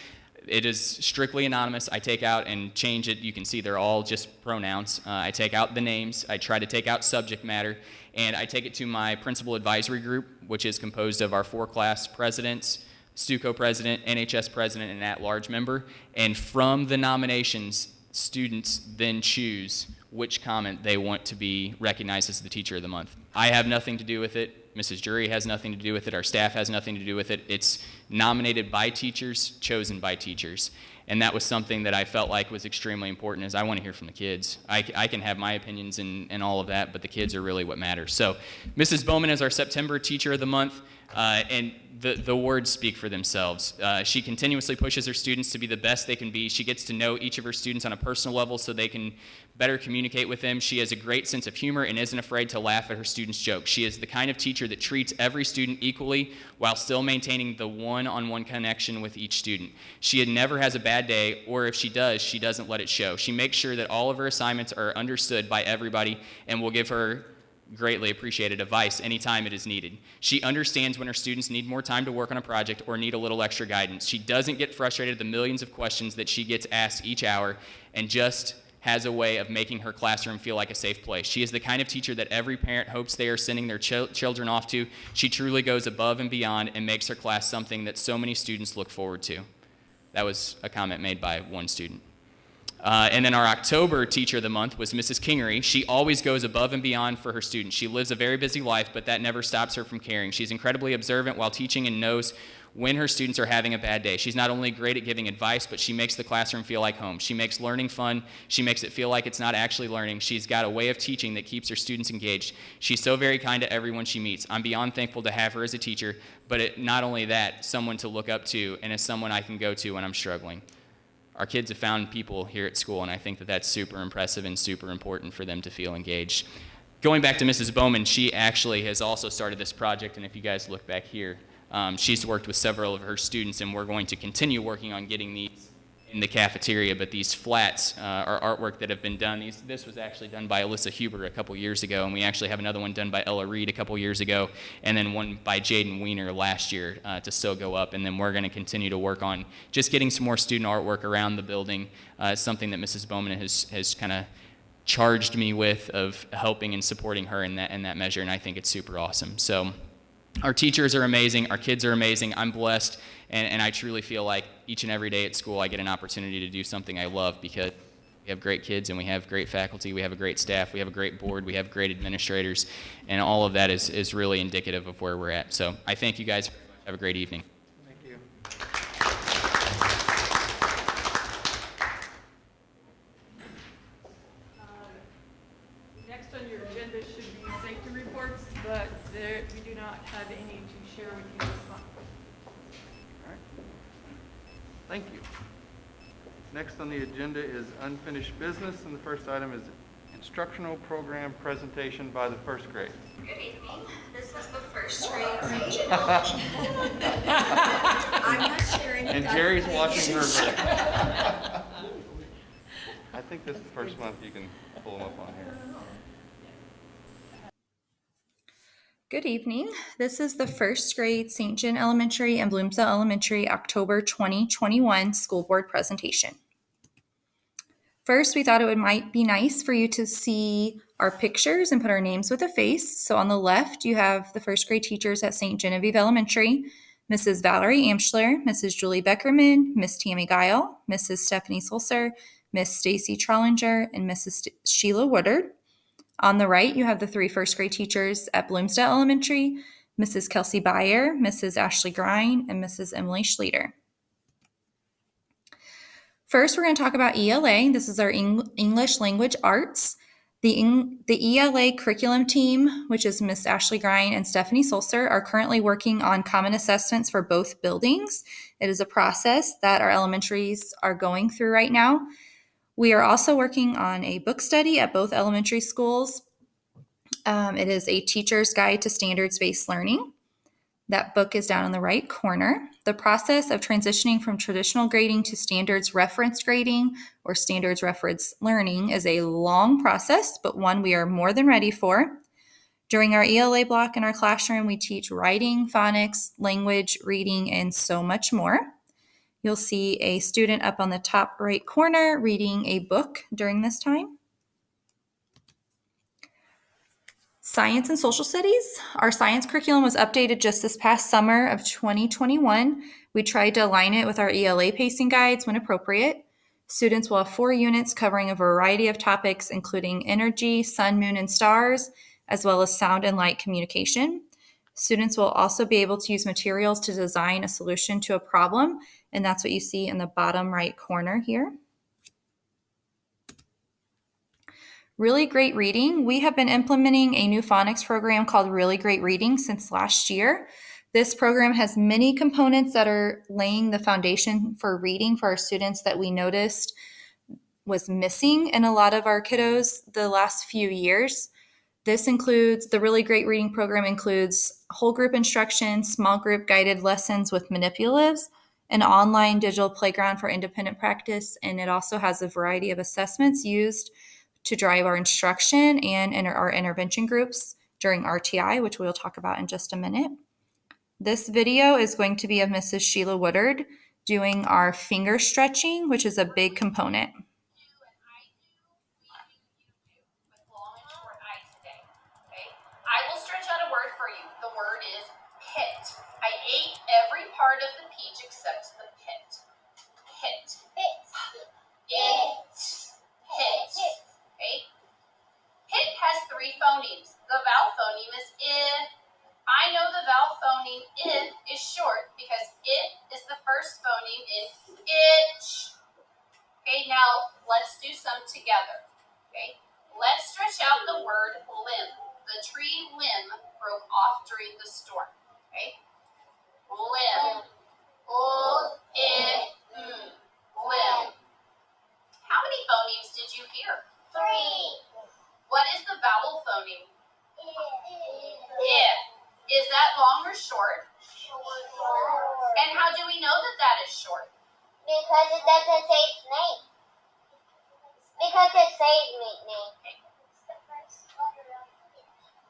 it is strictly anonymous. I take out and change it. You can see they're all just pronouns. I take out the names. I try to take out subject matter, and I take it to my principal advisory group, which is composed of our 4 class presidents, Stuco president, NHS president, and at-large member. And from the nominations, students then choose which comment they want to be recognized as the Teacher of the Month. I have nothing to do with it. Mrs. Jury has nothing to do with it. Our staff has nothing to do with it. It's nominated by teachers, chosen by teachers. And that was something that I felt like was extremely important, is I want to hear from the kids. I can have my opinions and all of that, but the kids are really what matters. So Mrs. Bowman is our September Teacher of the Month. And the words speak for themselves. She continuously pushes her students to be the best they can be. She gets to know each of her students on a personal level so they can better communicate with them. She has a great sense of humor and isn't afraid to laugh at her students' jokes. She is the kind of teacher that treats every student equally while still maintaining the one-on-one connection with each student. She never has a bad day, or if she does, she doesn't let it show. She makes sure that all of her assignments are understood by everybody and will give her greatly appreciated advice anytime it is needed. She understands when her students need more time to work on a project or need a little extra guidance. She doesn't get frustrated at the millions of questions that she gets asked each hour and just has a way of making her classroom feel like a safe place. She is the kind of teacher that every parent hopes they are sending their children off to. She truly goes above and beyond and makes her class something that so many students look forward to. That was a comment made by one student. And then our October Teacher of the Month was Mrs. Kingery. She always goes above and beyond for her students. She lives a very busy life, but that never stops her from caring. She's incredibly observant while teaching and knows when her students are having a bad day. She's not only great at giving advice, but she makes the classroom feel like home. She makes learning fun. She makes it feel like it's not actually learning. She's got a way of teaching that keeps her students engaged. She's so very kind to everyone she meets. I'm beyond thankful to have her as a teacher, but not only that, someone to look up to and as someone I can go to when I'm struggling. Our kids have found people here at school, and I think that that's super impressive and super important for them to feel engaged. Going back to Mrs. Bowman, she actually has also started this project, and if you guys look back here, she's worked with several of her students, and we're going to continue working on getting these in the cafeteria, but these flats are artwork that have been done. This was actually done by Alyssa Huber a couple years ago, and we actually have another one done by Ella Reed a couple years ago, and then one by Jaden Weiner last year to still go up, and then we're going to continue to work on just getting some more student artwork around the building, something that Mrs. Bowman has kind of charged me with of helping and supporting her in that measure, and I think it's super awesome. So our teachers are amazing, our kids are amazing, I'm blessed, and I truly feel like each and every day at school I get an opportunity to do something I love because we have great kids and we have great faculty, we have a great staff, we have a great board, we have great administrators, and all of that is really indicative of where we're at. So I thank you guys. Have a great evening. Thank you. Next on your agenda should be safety reports, but we do not have any to share with you this month. All right. Thank you. Next on the agenda is unfinished business, and the first item is instructional program presentation by the first grade. Good evening. This is the first grade regional. I'm not sharing. And Jerry's watching her. I think this is the first month you can pull them up on here. Good evening. This is the first grade St. John Elementary and Bloomsdale Elementary October 2021 school board presentation. First, we thought it might be nice for you to see our pictures and put our names with a face. So on the left, you have the first grade teachers at St. Genevieve Elementary, Mrs. Valerie Amschler, Mrs. Julie Beckerman, Miss Tammy Guile, Mrs. Stephanie Sulcer, Miss Stacy Trollinger, and Mrs. Sheila Woodard. On the right, you have the three first grade teachers at Bloomsdale Elementary, Mrs. Kelsey Byer, Mrs. Ashley Grine, and Mrs. Emily Schleter. First, we're going to talk about ELA. This is our English Language Arts. The ELA curriculum team, which is Miss Ashley Grine and Stephanie Sulcer, are currently working on common assessments for both buildings. It is a process that our elementaries are going through right now. We are also working on a book study at both elementary schools. It is a teacher's guide to standards-based learning. That book is down in the right corner. The process of transitioning from traditional grading to standards reference grading or standards reference learning is a long process, but one we are more than ready for. During our ELA block in our classroom, we teach writing, phonics, language, reading, and so much more. You'll see a student up on the top right corner reading a book during this time. Science and social studies. Our science curriculum was updated just this past summer of 2021. We tried to align it with our ELA pacing guides when appropriate. Students will have 4 units covering a variety of topics, including energy, sun, moon, and stars, as well as sound and light communication. Students will also be able to use materials to design a solution to a problem, and that's what you see in the bottom right corner here. Really Great Reading. We have been implementing a new phonics program called Really Great Reading since last year. This program has many components that are laying the foundation for reading for our students that we noticed was missing in a lot of our kiddos the last few years. This includes, the really great reading program includes whole group instruction, small group guided lessons with manipulatives, an online digital playground for independent practice, and it also has a variety of assessments used to drive our instruction and our intervention groups during RTI, which we'll talk about in just a minute. This video is going to be of Mrs. Sheila Woodard doing our finger stretching, which is a big component. I will stretch out a word for you. The word is pit. I ate every part of the peach except the pit. Pit. Pit. It. Pit. Okay? Pit has 3 phonemes. The vowel phoneme is I. I know the vowel phoneme I is short because it is the first phoneme in itch. Okay, now let's do some together. Okay, let's stretch out the word limb. The tree limb broke off during the storm. Okay, limb. Limb. How many phonemes did you hear? 3. What is the vowel phoneme? I. Is that long or short? Short. And how do we know that that is short? Because it doesn't say its name. Because it says name. Okay.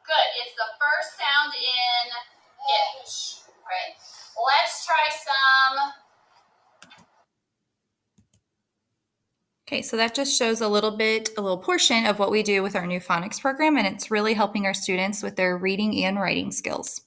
Good. It's the first sound in itch. Right. Let's try some. Okay, so that just shows a little portion of what we do with our new phonics program, and it's really helping our students with their reading and writing skills.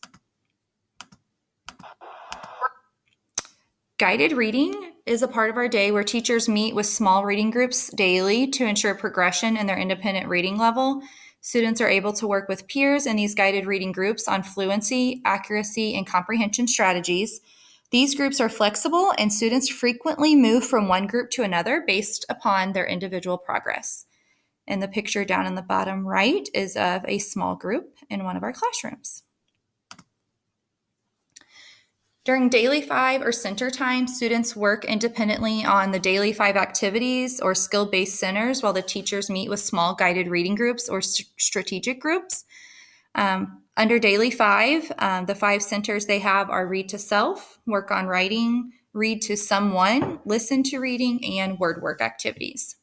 Guided reading is a part of our day where teachers meet with small reading groups daily to ensure progression in their independent reading level. Students are able to work with peers in these guided reading groups on fluency, accuracy, and comprehension strategies. These groups are flexible, and students frequently move from one group to another based upon their individual progress. And the picture down in the bottom right is of a small group in one of our classrooms. During Daily 5 or center time, students work independently on the Daily 5 activities or skill-based centers while the teachers meet with small guided reading groups or strategic groups. Under Daily 5, the 5 centers they have are read to self, work on writing, read to someone, listen to reading, and word work activities.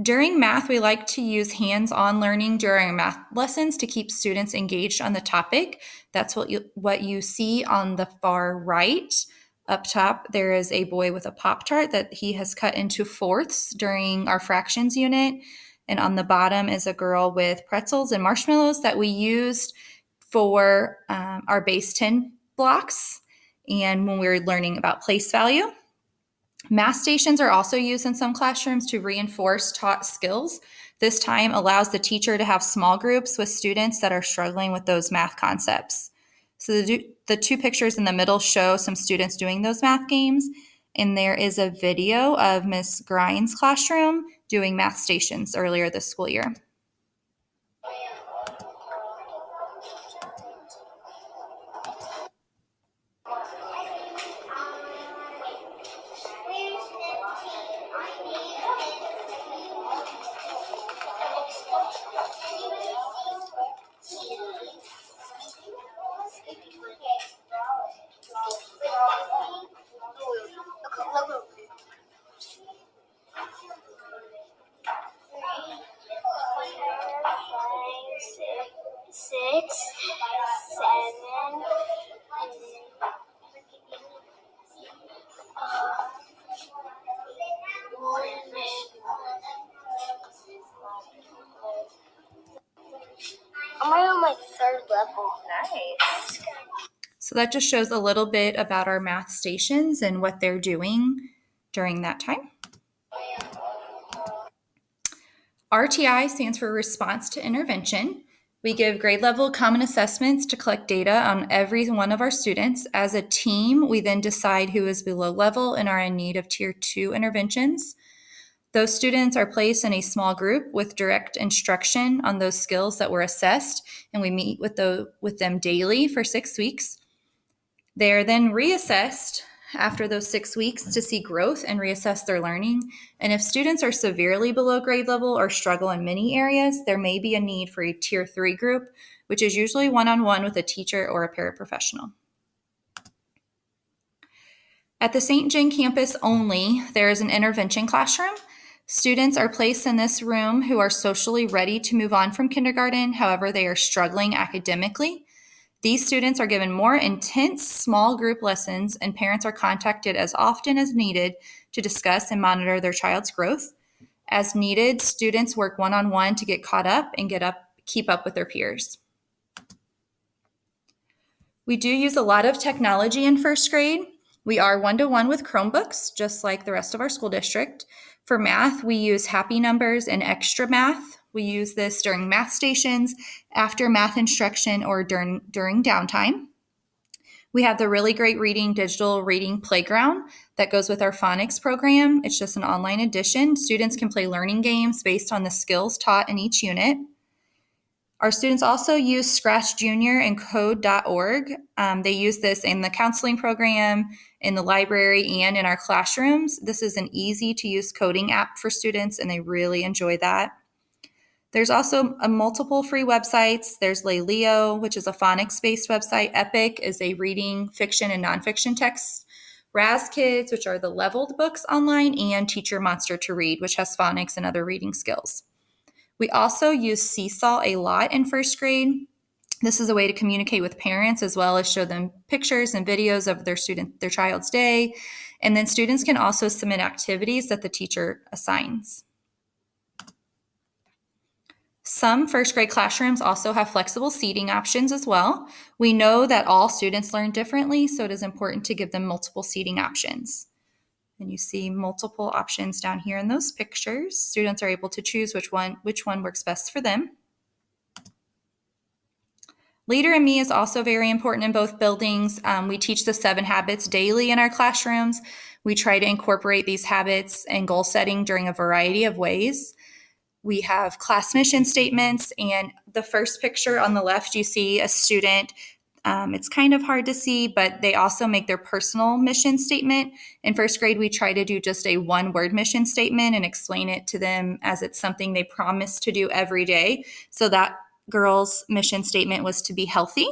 During math, we like to use hands-on learning during math lessons to keep students engaged on the topic. That's what you see on the far right. Up top, there is a boy with a Pop-Tart that he has cut into fourths during our fractions unit. And on the bottom is a girl with pretzels and marshmallows that we used for our base 10 blocks and when we were learning about place value. Math stations are also used in some classrooms to reinforce taught skills. This time allows the teacher to have small groups with students that are struggling with those math concepts. So the 2 pictures in the middle show some students doing those math games, and there is a video of Miss Grind's classroom doing math stations earlier this school year. I'm on my 3rd level. Nice. So that just shows a little bit about our math stations and what they're doing during that time. RTI stands for Response to Intervention. We give grade level common assessments to collect data on every one of our students. As a team, we then decide who is below level and are in need of tier 2 interventions. Those students are placed in a small group with direct instruction on those skills that were assessed, and we meet with them daily for 6 weeks. They are then reassessed after those 6 weeks to see growth and reassess their learning. And if students are severely below grade level or struggle in many areas, there may be a need for a Tier 3 group, which is usually one-on-one with a teacher or a paraprofessional. At the St. John campus only, there is an intervention classroom. Students are placed in this room who are socially ready to move on from kindergarten. However, they are struggling academically. These students are given more intense small group lessons, and parents are contacted as often as needed to discuss and monitor their child's growth. As needed, students work one-on-one to get caught up and keep up with their peers. We do use a lot of technology in first grade. We are one-to-one with Chromebooks, just like the rest of our school district. For math, we use Happy Numbers and Extra Math. We use this during math stations, after math instruction, or during downtime. We have the really great digital reading playground that goes with our phonics program. It's just an online edition. Students can play learning games based on the skills taught in each unit. Our students also use Scratch Junior and Code.org. They use this in the counseling program, in the library, and in our classrooms. This is an easy-to-use coding app for students, and they really enjoy that. There's also multiple free websites. There's Leo, which is a phonics-based website. Epic is a reading fiction and nonfiction text. Raz Kids, which are the leveled books online, and Teacher Monster to Read, which has phonics and other reading skills. We also use Seesaw a lot in first grade. This is a way to communicate with parents as well as show them pictures and videos of their child's day. And then students can also submit activities that the teacher assigns. Some first grade classrooms also have flexible seating options as well. We know that all students learn differently, so it is important to give them multiple seating options. And you see multiple options down here in those pictures. Students are able to choose which one works best for them. Leader in Me is also very important in both buildings. We teach the 7 habits daily in our classrooms. We try to incorporate these habits and goal setting during a variety of ways. We have class mission statements, and the first picture on the left, you see a student. It's kind of hard to see, but they also make their personal mission statement. In first grade, we try to do just a 1-word mission statement and explain it to them as it's something they promise to do every day. So that girl's mission statement was to be healthy.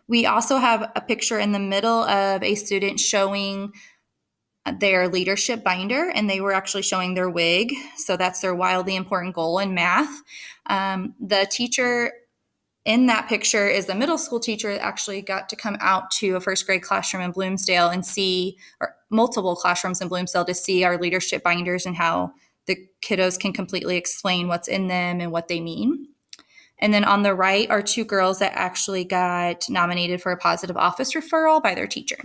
We also have a picture in the middle of a student showing their leadership binder, and they were actually showing their wig. So that's their wildly important goal in math. The teacher in that picture is the middle school teacher that actually got to come out to a first grade classroom in Bloomsdale and see, or multiple classrooms in Bloomsdale, to see our leadership binders and how the kiddos can completely explain what's in them and what they mean. And then on the right are 2 girls that actually got nominated for a positive office referral by their teacher.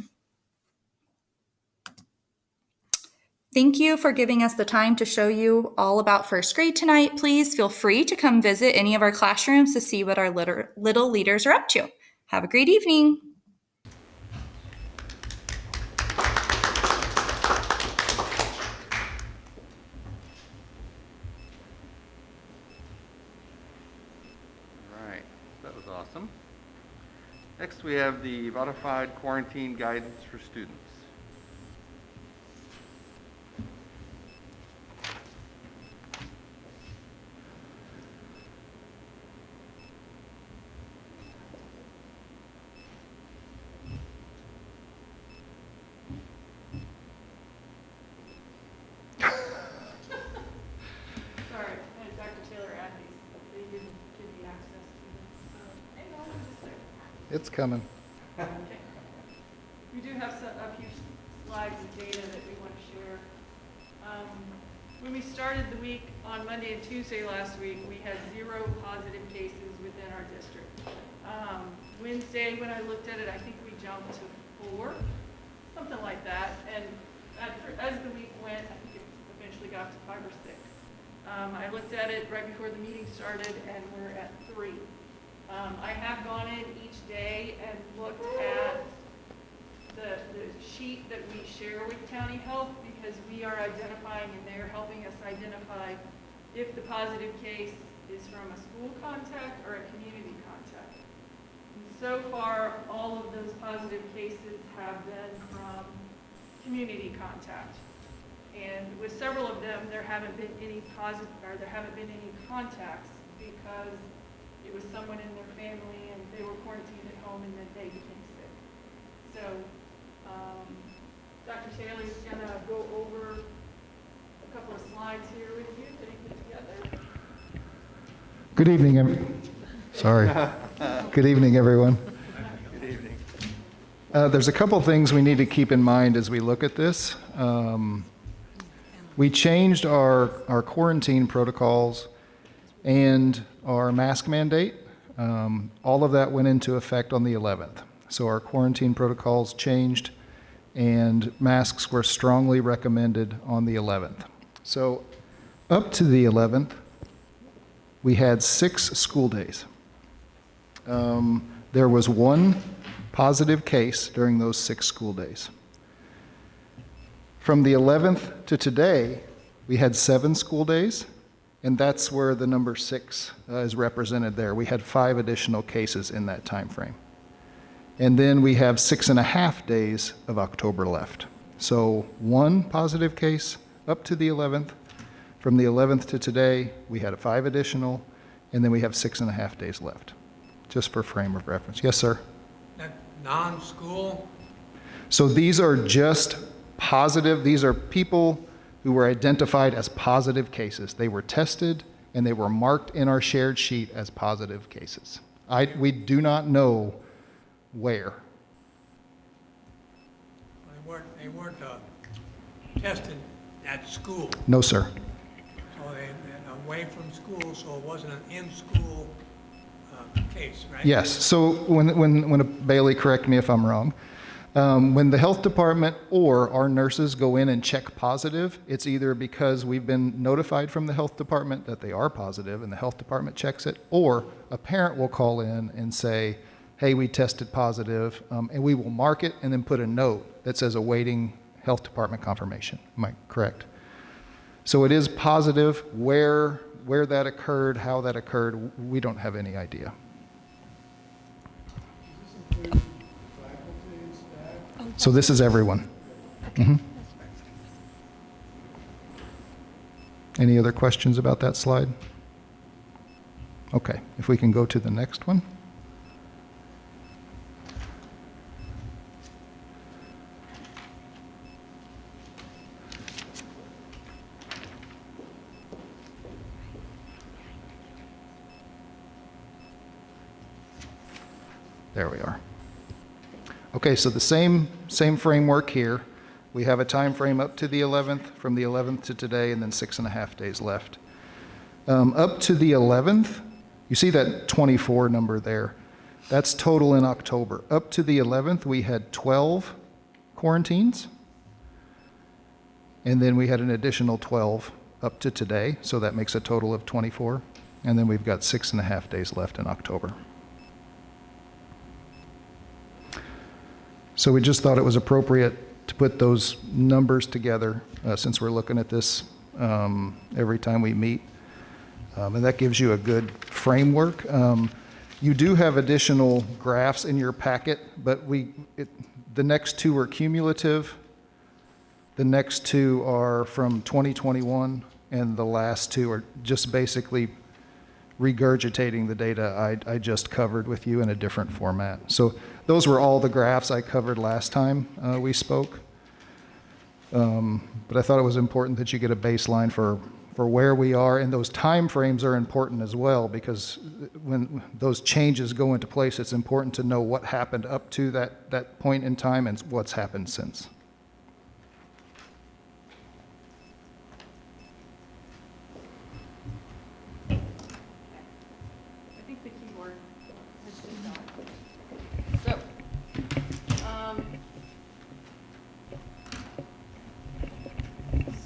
Thank you for giving us the time to show you all about first grade tonight. Please feel free to come visit any of our classrooms to see what our little leaders are up to. Have a great evening. All right, that was awesome. Next, we have the modified quarantine guidance for students. Sorry, I had Dr. Taylor add these, but they didn't give me access to them. So, hang on just a second. It's coming. Okay. We do have a few slides of data that we want to share. When we started the week on Monday and Tuesday last week, we had 0 positive cases within our district. Wednesday, when I looked at it, I think we jumped to 4, something like that. And as the week went, I think it eventually got to 5 or 6. I looked at it right before the meeting started, and we're at 3. I have gone in each day and looked at the sheet that we share with County Health, because we are identifying and they're helping us identify if the positive case is from a school contact or a community contact. And so far, all of those positive cases have been from community contact. And with several of them, there haven't been any contacts because it was someone in their family and they were quarantined at home and then they became sick. So Dr. Taylor's gonna go over a couple of slides here with you to put together. Good evening, sorry. Good evening, everyone. Good evening. There's a couple things we need to keep in mind as we look at this. We changed our quarantine protocols and our mask mandate. All of that went into effect on the 11th. So our quarantine protocols changed and masks were strongly recommended on the 11th. So up to the 11th, we had 6 school days. There was 1 positive case during those 6 school days. From the 11th to today, we had 7 school days, and that's where the number 6 is represented there. We had 5 additional cases in that time frame. And then we have 6.5 days of October left. So 1 positive case up to the 11th. From the 11th to today, we had 5 additional, and then we have 6.5 days left, just for frame of reference. Yes, sir? That non-school? So these are just positive. These are people who were identified as positive cases. They were tested, and they were marked in our shared sheet as positive cases. We do not know where. They weren't tested at school. No, sir. So they away from school, so it wasn't an in-school case, right? Yes. So when Bailey, correct me if I'm wrong. When the health department or our nurses go in and check positive, it's either because we've been notified from the health department that they are positive and the health department checks it, or a parent will call in and say, hey, we tested positive, and we will mark it and then put a note that says awaiting health department confirmation. Am I correct? So it is positive. Where that occurred, how that occurred, we don't have any idea. So this is everyone. Mhm. Any other questions about that slide? Okay, if we can go to the next one. There we are. Okay, so the same framework here. We have a time frame up to the 11th, from the 11th to today, and then 6.5 days left. Up to the 11th, you see that 24 number there. That's total in October. Up to the 11th, we had 12 quarantines, and then we had an additional 12 up to today, so that makes a total of 24, and then we've got 6.5 days left in October. So we just thought it was appropriate to put those numbers together since we're looking at this every time we meet. And that gives you a good framework. You do have additional graphs in your packet, but the next 2 are cumulative. The next 2 are from 2021, and the last 2 are just basically regurgitating the data I just covered with you in a different format. So those were all the graphs I covered last time we spoke. But I thought it was important that you get a baseline for where we are, and those time frames are important as well, because when those changes go into place, it's important to know what happened up to that point in time and what's happened since.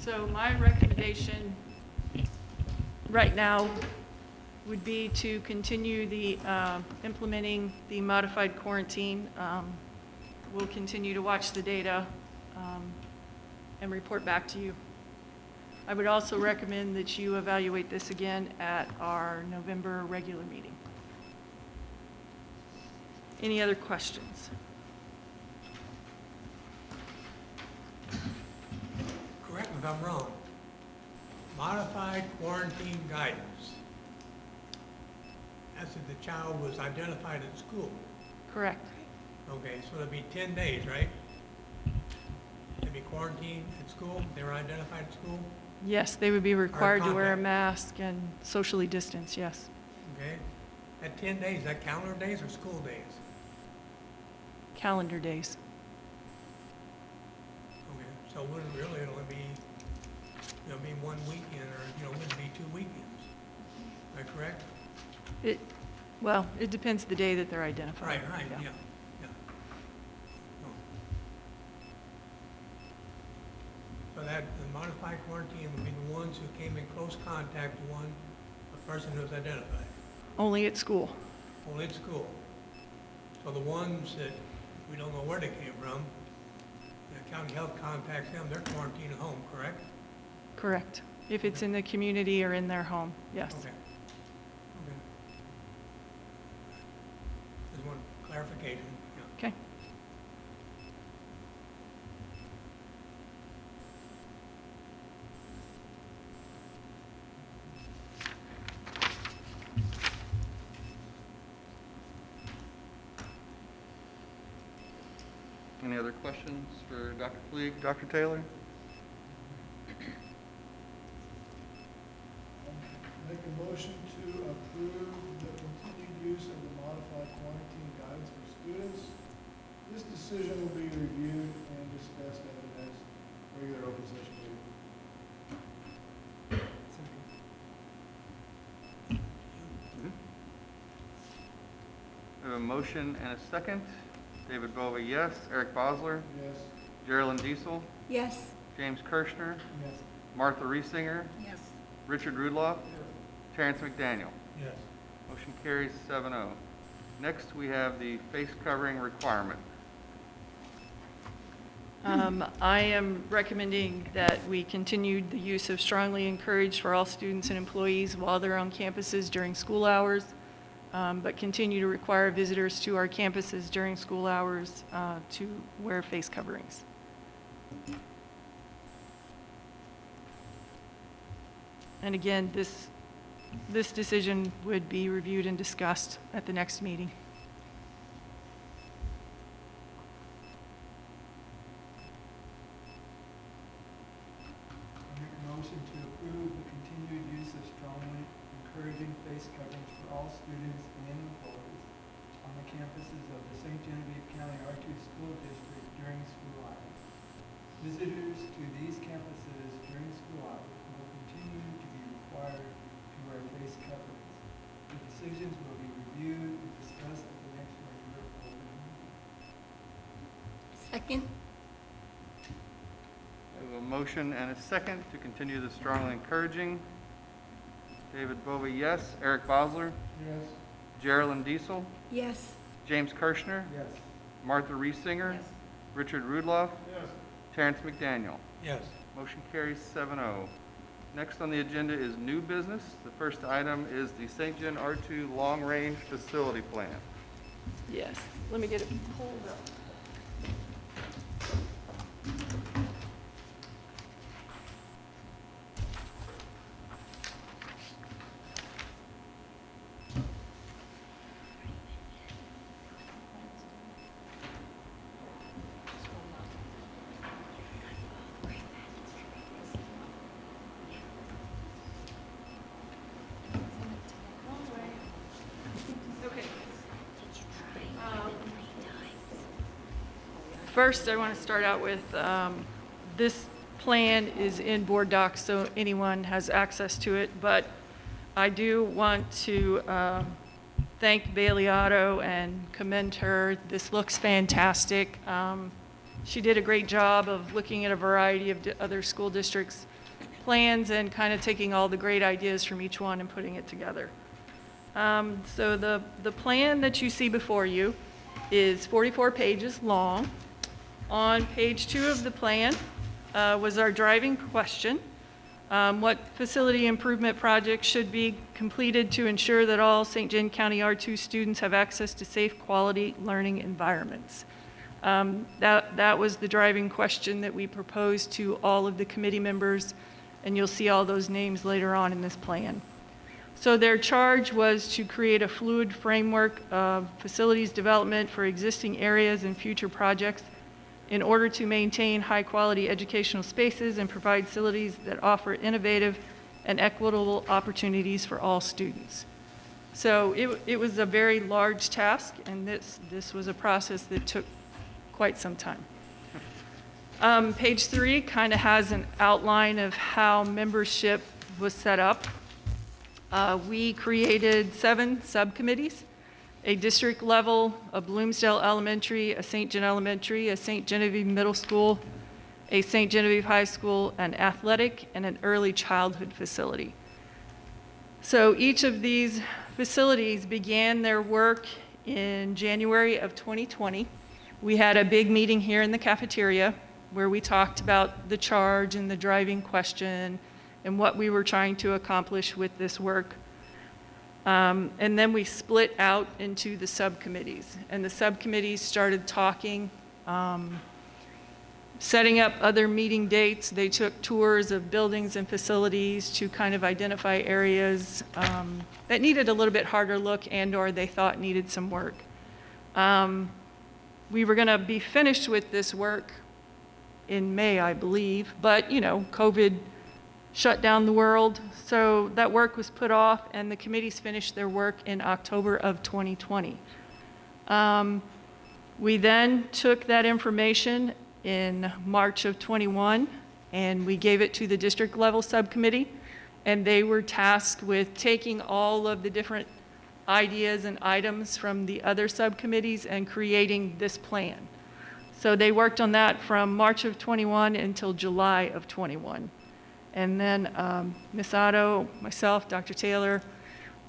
So my recommendation right now would be to continue the implementing the modified quarantine we'll continue to watch the data and report back to you. I would also recommend that you evaluate this again at our November regular meeting. Any other questions? Correct me if I'm wrong. Modified quarantine guidance. That's if the child was identified at school. Correct. Okay, so it'll be 10 days, right? They'd be quarantined at school, they were identified at school, Yes, they would be required to wear a contact. mask and socially distance, yes. okay? At 10 days, is that calendar days or school days? Calendar days. Okay, so wouldn't really, it'll be, it'll be one weekend, or, wouldn't be 2 weekends. Am I correct? Well, it depends the day that they're identified. Right, yeah. So that, the modified quarantine would be the ones who came in close contact with a person who was identified, Only at school. only at school. So the ones that we don't know where they came from, the county health contacts them, they're quarantined at home, correct? Correct. If it's in the community or in their home, yes. Okay. Just one clarification, yeah. Okay. Any other questions for Dr. Fleig, Dr. Taylor? Make a motion to approve the continued use of the modified quarantine guidance for students. This decision will be reviewed and discussed at the next regular open session meeting. We have a motion and a second. David Bova, yes. Eric Bosler? Yes. Geraldine Diesel? Yes. James Kirschner? Yes. Martha Reesinger? Yes. Richard Rudloff? Terrence McDaniel? Yes. Motion carries 7-0. Next, we have the face covering requirement. I am recommending that we continue the use of strongly encouraged for all students and employees while they're on campuses during school hours, but continue to require visitors to our campuses during school hours to wear face coverings. And again, this decision would be reviewed and discussed at the next meeting. I make a motion to approve the continued use of strongly encouraging face coverings for all students and employees on the campuses of the St. Genevieve County R2 School District during school hours. Visitors to these campuses during school hours will continue to be required to wear face coverings. The decisions will be reviewed and discussed at the next regular open meeting. Second. We have a motion and a second to continue the strongly encouraging. David Bova, yes. Eric Bosler? Yes. Geraldine Diesel? Yes. James Kirschner? Yes. Martha Reesinger? Yes. Richard Rudloff? Yes. Terrence McDaniel? Yes. Motion carries 7-0. Next on the agenda is new business. The first item is the St. Gen R2 Long Range Facility Plan. Yes, let me get it pulled up. Okay. First, I want to start out with, this plan is in board docs, so anyone has access to it, but I do want to thank Bailey Otto and commend her. This looks fantastic. She did a great job of looking at a variety of other school districts' plans and kind of taking all the great ideas from each one and putting it together. So the plan that you see before you is 44 pages long. On page 2 of the plan was our driving question. What facility improvement projects should be completed to ensure that all St. John County R2 students have access to safe, quality learning environments? That was the driving question that we proposed to all of the committee members, and you'll see all those names later on in this plan. So their charge was to create a fluid framework of facilities development for existing areas and future projects in order to maintain high-quality educational spaces and provide facilities that offer innovative and equitable opportunities for all students. So it was a very large task, and this was a process that took quite some time. Page 3 kind of has an outline of how membership was set up. We created 7 subcommittees: a district level, a Bloomsdale Elementary, a St. John Elementary, a St. Genevieve Middle School, a St. Genevieve High School, an athletic, and an early childhood facility. So each of these facilities began their work in January of 2020. We had a big meeting here in the cafeteria where we talked about the charge and the driving question and what we were trying to accomplish with this work. And then we split out into the subcommittees, and the subcommittees started talking, setting up other meeting dates. They took tours of buildings and facilities to kind of identify areas that needed a little bit harder look and/or they thought needed some work. We were going to be finished with this work in May, I believe, but COVID shut down the world, so that work was put off, and the committees finished their work in October of 2020. We then took that information in March of 21, and we gave it to the district level subcommittee, and they were tasked with taking all of the different ideas and items from the other subcommittees and creating this plan. So they worked on that from March of 21 until July of 21. And then Ms. Otto, myself, Dr. Taylor,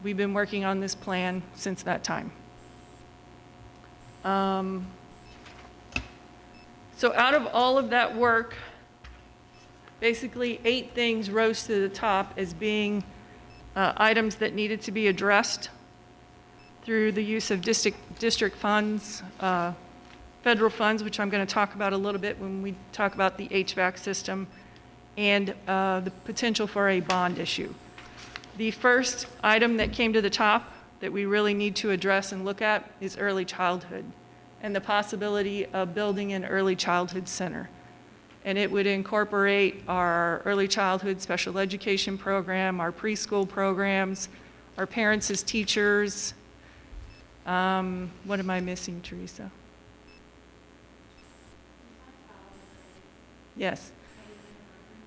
we've been working on this plan since that time. So out of all of that work, basically 8 things rose to the top as being items that needed to be addressed through the use of district funds, federal funds, which I'm going to talk about a little bit when we talk about the HVAC system, and the potential for a bond issue. The first item that came to the top that we really need to address and look at is early childhood and the possibility of building an early childhood center. And it would incorporate our early childhood special education program, our preschool programs, our parents as teachers. What am I missing, Teresa? Yes.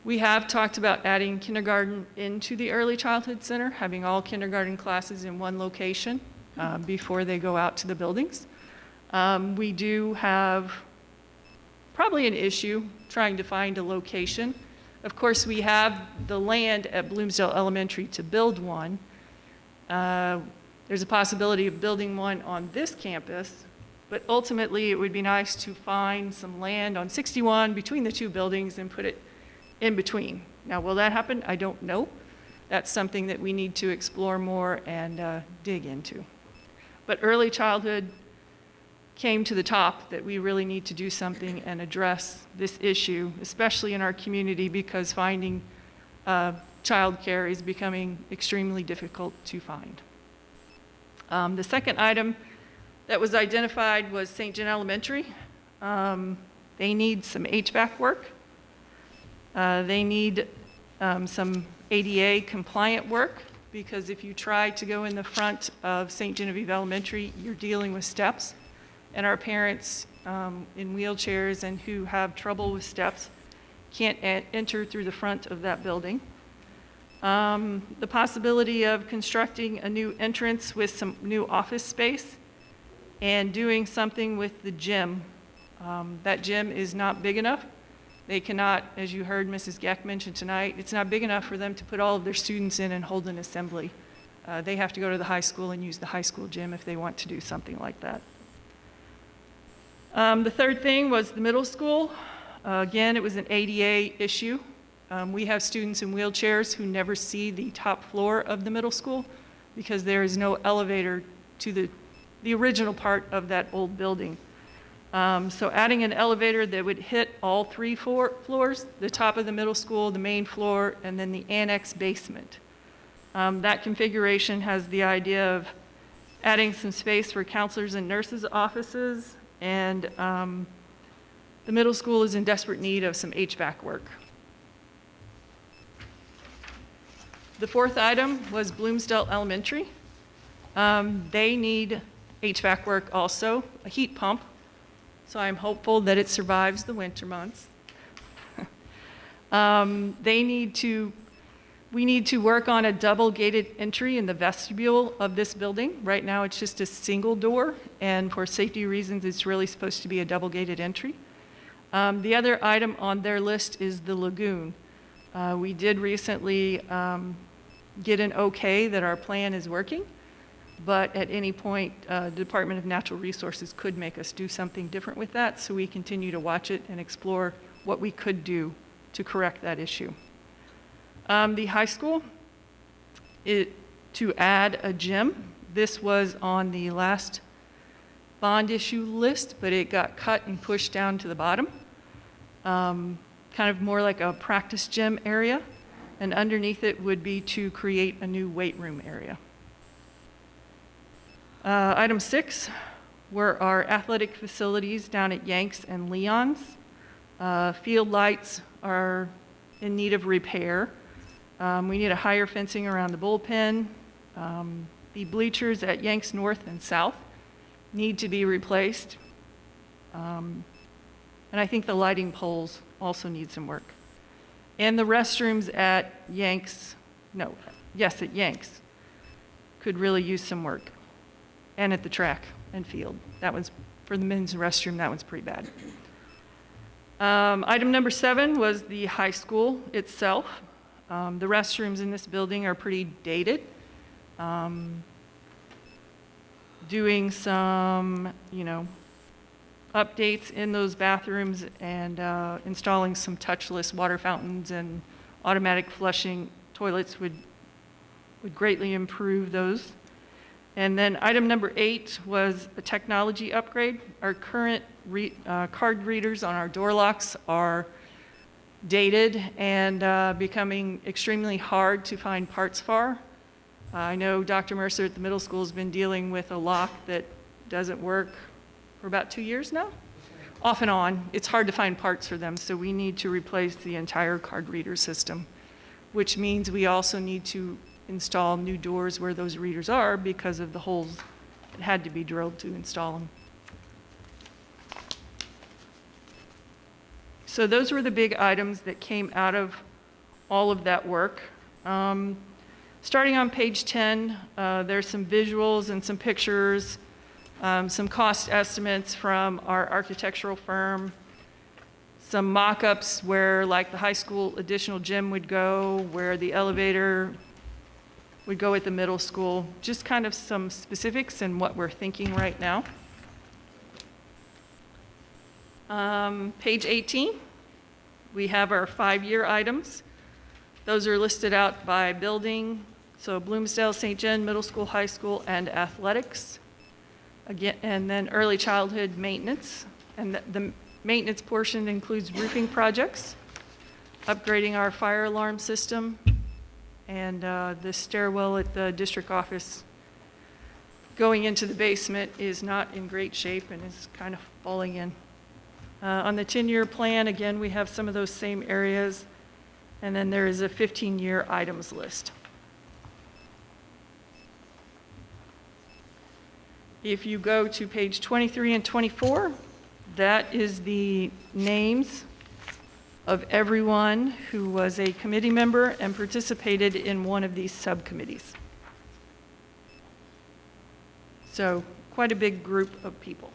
We have talked about adding kindergarten into the early childhood center, having all kindergarten classes in one location before they go out to the buildings. We do have probably an issue trying to find a location. Of course, we have the land at Bloomsdale Elementary to build one. There's a possibility of building one on this campus, but ultimately it would be nice to find some land on 61 between the 2 buildings and put it in between. Now, will that happen? I don't know. That's something that we need to explore more and dig into. But early childhood came to the top that we really need to do something and address this issue, especially in our community, because finding childcare is becoming extremely difficult to find. The second item that was identified was St. John Elementary. They need some HVAC work. They need some ADA compliant work, because if you try to go in the front of St. Genevieve Elementary, you're dealing with steps. And our parents in wheelchairs and who have trouble with steps can't enter through the front of that building. The possibility of constructing a new entrance with some new office space and doing something with the gym. That gym is not big enough. They cannot, as you heard Mrs. Geck mention tonight, it's not big enough for them to put all of their students in and hold an assembly. They have to go to the high school and use the high school gym if they want to do something like that. The third thing was the middle school. Again, it was an ADA issue. We have students in wheelchairs who never see the top floor of the middle school because there is no elevator to the original part of that old building. So adding an elevator that would hit all three floors, the top of the middle school, the main floor, and then the annex basement. That configuration has the idea of adding some space for counselors and nurses' offices, and the middle school is in desperate need of some HVAC work. The fourth item was Bloomsdale Elementary. They need HVAC work also, a heat pump, so I'm hopeful that it survives the winter months. We need to work on a double gated entry in the vestibule of this building. Right now it's just a single door, and for safety reasons it's really supposed to be a double gated entry. The other item on their list is the lagoon. We did recently get an okay that our plan is working, but at any point the Department of Natural Resources could make us do something different with that, so we continue to watch it and explore what we could do to correct that issue. The high school, to add a gym. This was on the last bond issue list, but it got cut and pushed down to the bottom. Kind of more like a practice gym area, and underneath it would be to create a new weight room area. Item 6 were our athletic facilities down at Yanks and Leon's. Field lights are in need of repair. We need a higher fencing around the bullpen. The bleachers at Yanks North and South need to be replaced. And I think the lighting poles also need some work. And the restrooms at Yanks could really use some work. And at the track and field. That was, for the men's restroom, that one's pretty bad. Item number 7 was the high school itself. The restrooms in this building are pretty dated. Doing some, updates in those bathrooms and installing some touchless water fountains and automatic flushing toilets would greatly improve those. And then item number 8 was a technology upgrade. Our current card readers on our door locks are dated and becoming extremely hard to find parts for. I know Dr. Mercer at the middle school has been dealing with a lock that doesn't work for about 2 years now. Off and on, it's hard to find parts for them, so we need to replace the entire card reader system, which means we also need to install new doors where those readers are because of the holes that had to be drilled to install them. So those were the big items that came out of all of that work. Starting on page 10, there's some visuals and some pictures, some cost estimates from our architectural firm, some mock-ups where like the high school additional gym would go, where the elevator would go at the middle school, just kind of some specifics and what we're thinking right now. Page 18, we have our 5-year items. Those are listed out by building, so Bloomsdale, St. John, middle school, high school, and athletics. Again, and then early childhood maintenance. And the maintenance portion includes roofing projects, upgrading our fire alarm system, and the stairwell at the district office going into the basement is not in great shape and is kind of falling in. On the 10-year plan, again, we have some of those same areas, and then there is a 15-year items list. If you go to page 23 and 24, that is the names of everyone who was a committee member and participated in one of these subcommittees. So quite a big group of people.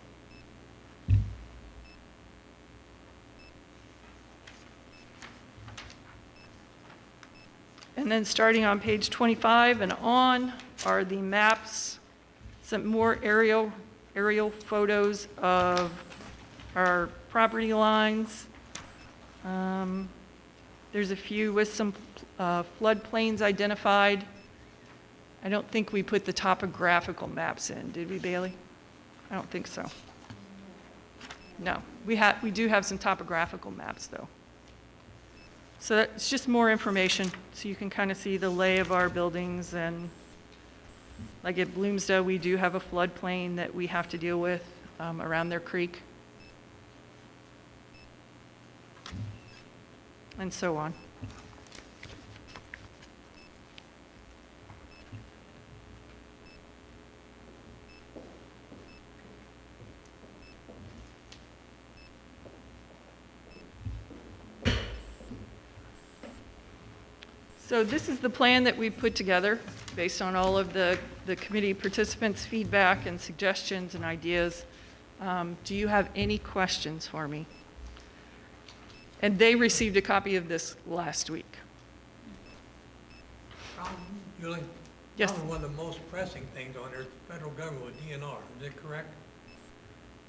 And then starting on page 25 and on are the maps, some more aerial photos of our property lines. There's a few with some floodplains identified. I don't think we put the topographical maps in, did we, Bailey? I don't think so. No, we do have some topographical maps, though. So that's just more information, so you can kind of see the lay of our buildings. And like at Bloomsdale, we do have a floodplain that we have to deal with around their creek, and so on. So this is the plan that we put together based on all of the committee participants' feedback and suggestions and ideas. Do you have any questions for me? And they received a copy of this last week. Julie? Yes. Probably one of the most pressing things on there is the federal government with DNR, is that correct?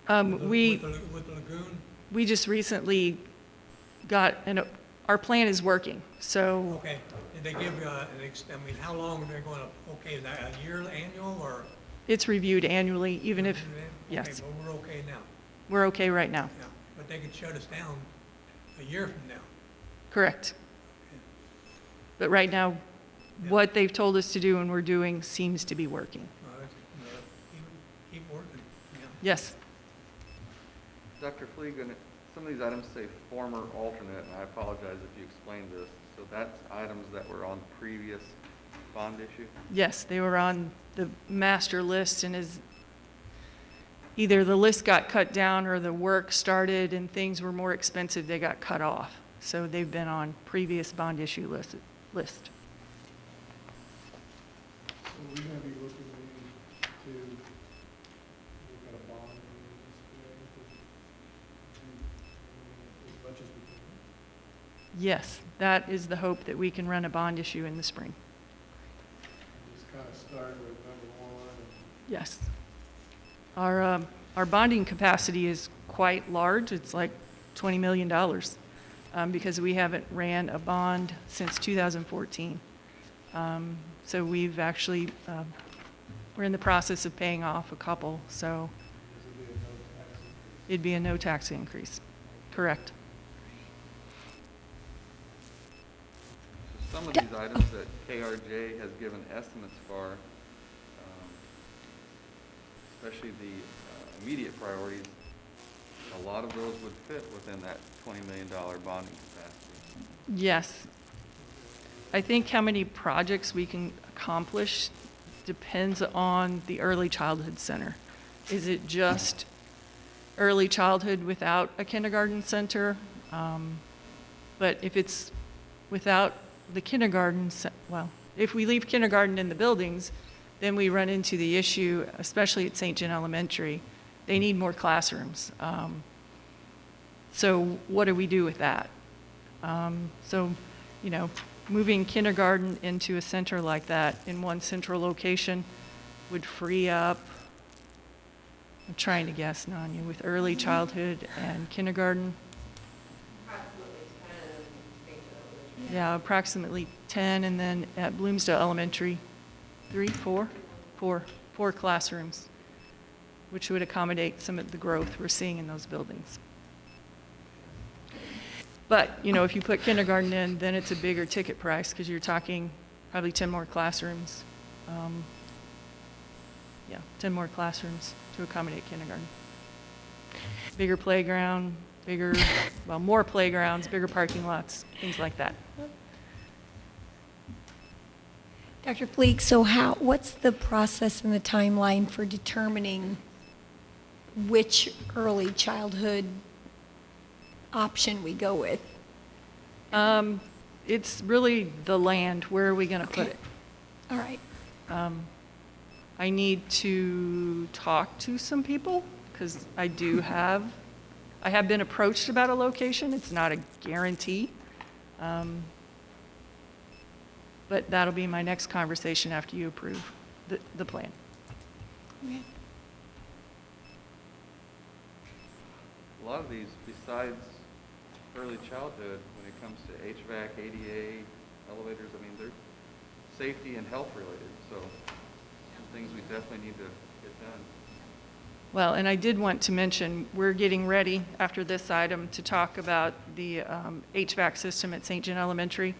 With the lagoon? We just recently got, our plan is working, so. Okay, did they give you I mean, how long are they going to, okay, is that a year annual or? It's reviewed annually, even if, Okay, yes, but we're okay now. we're okay right now. Yeah, but they could shut us down a year from now. Correct. But right now, what they've told us to do and we're doing seems to be working. Keep working, yeah. Yes. Dr. Fleegan, some of these items say former alternate, and I apologize if you explained this. So that's items that were on the previous bond issue? Yes, they were on the master list, and as either the list got cut down or the work started and things were more expensive, they got cut off. So they've been on previous bond issue list. So we're gonna be looking to look at a bond as much as we can. Yes, that is the hope, that we can run a bond issue in the spring. Just kind of start with number one. Yes. Our bonding capacity is quite large. It's like $20 million because we haven't ran a bond since 2014. So we've actually, we're in the process of paying off a couple, so it'd be a no tax increase. Correct. Some of these items that KRJ has given estimates for, especially the immediate priorities, a lot of those would fit within that $20 million bonding capacity. Yes. I think how many projects we can accomplish depends on the early childhood center. Is it just early childhood without a kindergarten center? But if it's without the kindergarten, well, if we leave kindergarten in the buildings, then we run into the issue, especially at St. John Elementary, they need more classrooms. So what do we do with that? So, you know, moving kindergarten into a center like that in one central location would free up, I'm trying to guess, Nanya, with early childhood and kindergarten. Yeah, approximately 10, and then at Bloomsdale Elementary, 4 classrooms, which would accommodate some of the growth we're seeing in those buildings. But, you know, if you put kindergarten in, then it's a bigger ticket price because you're talking probably 10 more classrooms. 10 more classrooms to accommodate kindergarten. Bigger playground, more playgrounds, bigger parking lots, things like that. Dr. Fleek, so what's the process and the timeline for determining which early childhood option we go with? It's really the land. Where are we going to put it? All right. I need to talk to some people because I have been approached about a location. It's not a guarantee. But that'll be my next conversation after you approve the plan. Okay. a lot of these, besides early childhood, when it comes to HVAC, ADA, elevators, I mean, they're safety and health related, so some things we definitely need to get done. Well, and I did want to mention, we're getting ready after this item to talk about the HVAC system at St. John Elementary.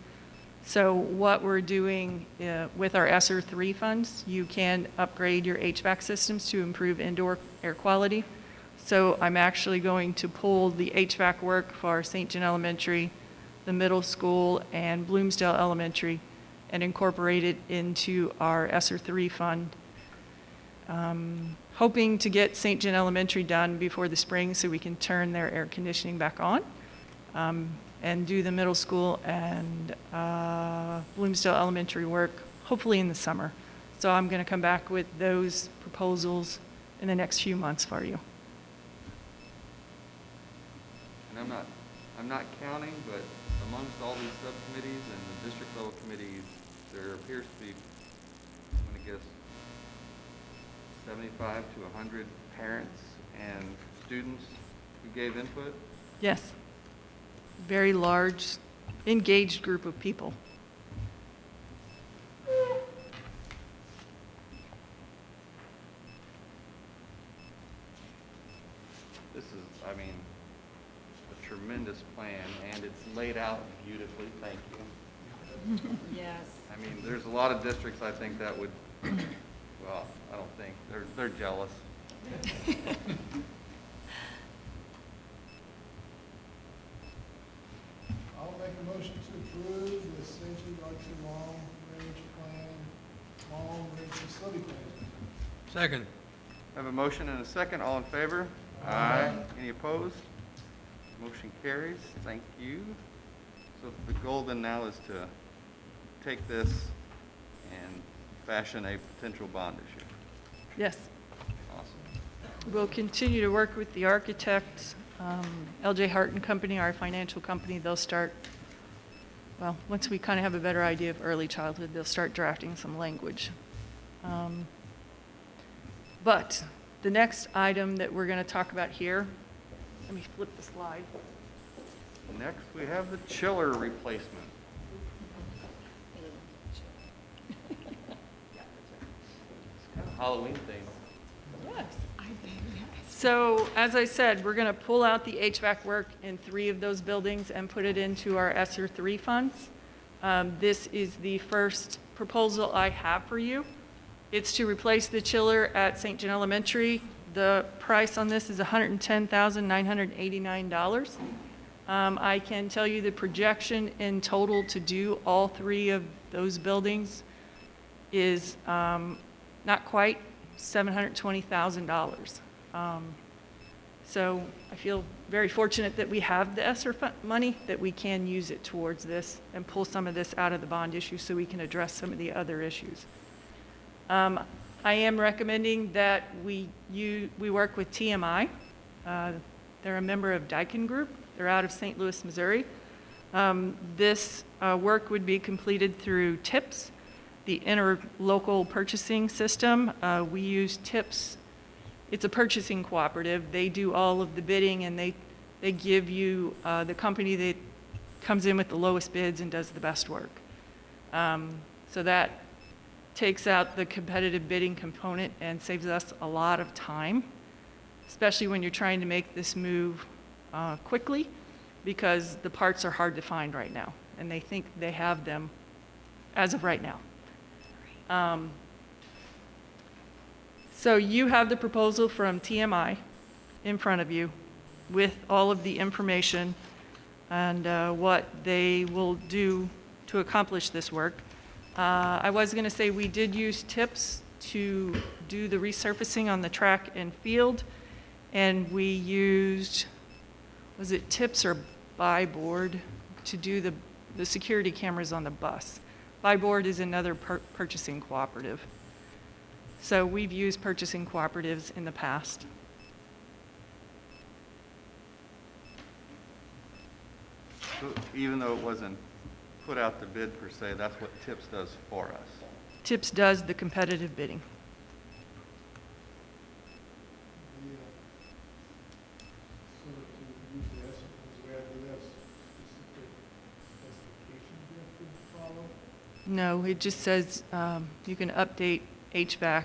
So what we're doing with our ESSER 3 funds, you can upgrade your HVAC systems to improve indoor air quality. So I'm actually going to pull the HVAC work for St. John Elementary, the middle school, and Bloomsdale Elementary, and incorporate it into our ESSER 3 fund. Hoping to get St. John Elementary done before the spring so we can turn their air conditioning back on, and do the middle school and Bloomsdale Elementary work hopefully in the summer. So I'm going to come back with those proposals in the next few months for you. And I'm not counting, but amongst all these subcommittees and the district level committees, there appears to be, I'm going to guess, 75 to 100 parents and students who gave input. Yes. Very large, engaged group of people. This is, I mean, a tremendous plan, and it's laid out beautifully. Thank you. Yes. I mean, there's a lot of districts I think that would, well, I don't think, they're jealous. I'll make a motion to approve the Century Electric Long Range Plan, Long Range Facility Plan. Second. I have a motion and a second. All in favor? Aye. Any opposed? Motion carries. Thank you. So the goal then now is to take this and fashion a potential bond issue. Yes. Awesome. We'll continue to work with the architect, LJ Hart and Company, our financial company. They'll start, well, once we kind of have a better idea of early childhood, they'll start drafting some language. But the next item that we're going to talk about here, let me flip the slide. Next, we have the chiller replacement. It's kind of Halloween theme. Yes. So, as I said, we're going to pull out the HVAC work in 3 of those buildings and put it into our ESSER 3 funds. This is the first proposal I have for you. It's to replace the chiller at St. John Elementary. The price on this is $110,989. I can tell you the projection in total to do all 3 of those buildings is not quite $720,000. So I feel very fortunate that we have the ESSER money, that we can use it towards this and pull some of this out of the bond issue so we can address some of the other issues. I am recommending that we work with TMI. They're a member of Daikin Group. They're out of St. Louis, Missouri. This work would be completed through TIPS, the interlocal purchasing system. We use TIPS. It's a purchasing cooperative. They do all of the bidding, and they give you the company that comes in with the lowest bids and does the best work. So that takes out the competitive bidding component and saves us a lot of time, especially when you're trying to make this move quickly, because the parts are hard to find right now, and they think they have them as of right now. So you have the proposal from TMI in front of you with all of the information and what they will do to accomplish this work. I was going to say we did use TIPS to do the resurfacing on the track and field, and we used, was it TIPS or Byboard to do the security cameras on the bus. Byboard is another purchasing cooperative. So we've used purchasing cooperatives in the past. So even though it wasn't put out to bid per se, that's what TIPS does for us. TIPS does the competitive bidding. So the No, it just says you can update HVAC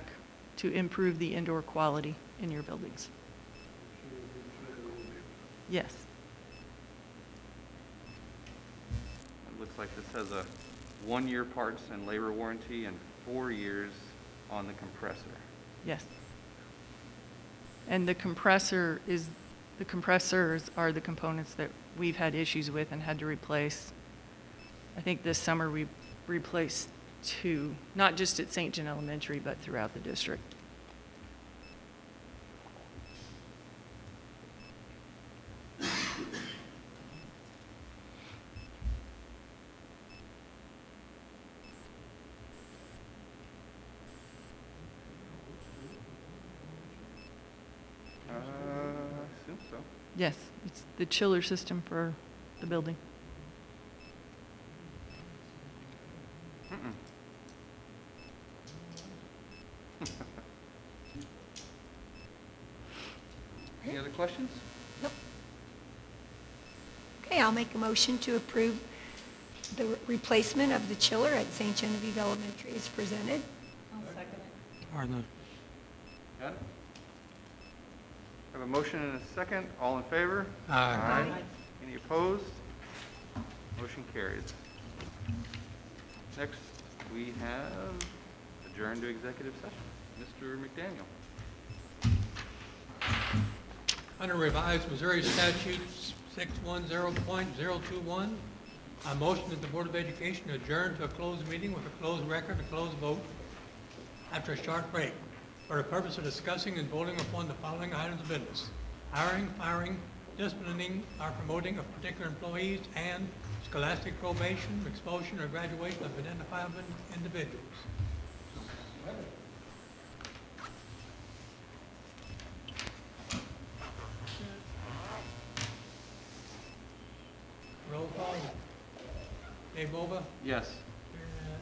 to improve the indoor quality in your buildings. Yes. It looks like this has a 1-year parts and labor warranty and 4 years on the compressor. Yes. And the compressors are the components that we've had issues with and had to replace. I think this summer we replaced 2, not just at St. John Elementary, but throughout the district. I assume so. Yes, it's the chiller system for the building. Mm-mm. Any other questions? Okay, I'll make a motion to approve the replacement of the chiller at St. Genevieve Elementary as presented. Pardon. Got it? Have a motion and a second. All in favor? Aye. Any opposed? Motion carries. Next, we have adjourned to executive session. Mr. McDaniel. Under revised Missouri statutes 610.021, I motion that the Board of Education adjourn to a closed meeting with a closed record, a closed vote, after a short break, for the purpose of discussing and voting upon the following items of business: hiring, firing, disciplining, or promoting of particular employees, and scholastic probation, expulsion, or graduation of identifiable individuals. Roll call. Dave Bova? Yes.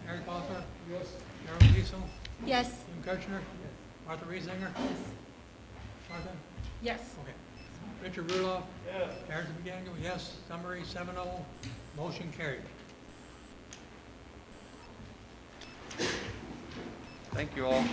Eric Hoffer? Yes. Darrell Diesel? Yes. Jim Kirchner? Martha Reesinger? Yes. Martha? Yes. Okay. Richard Ruloff? Yes. Terrence McDaniel, yes. Summary 7-0. Motion carried. Thank you all.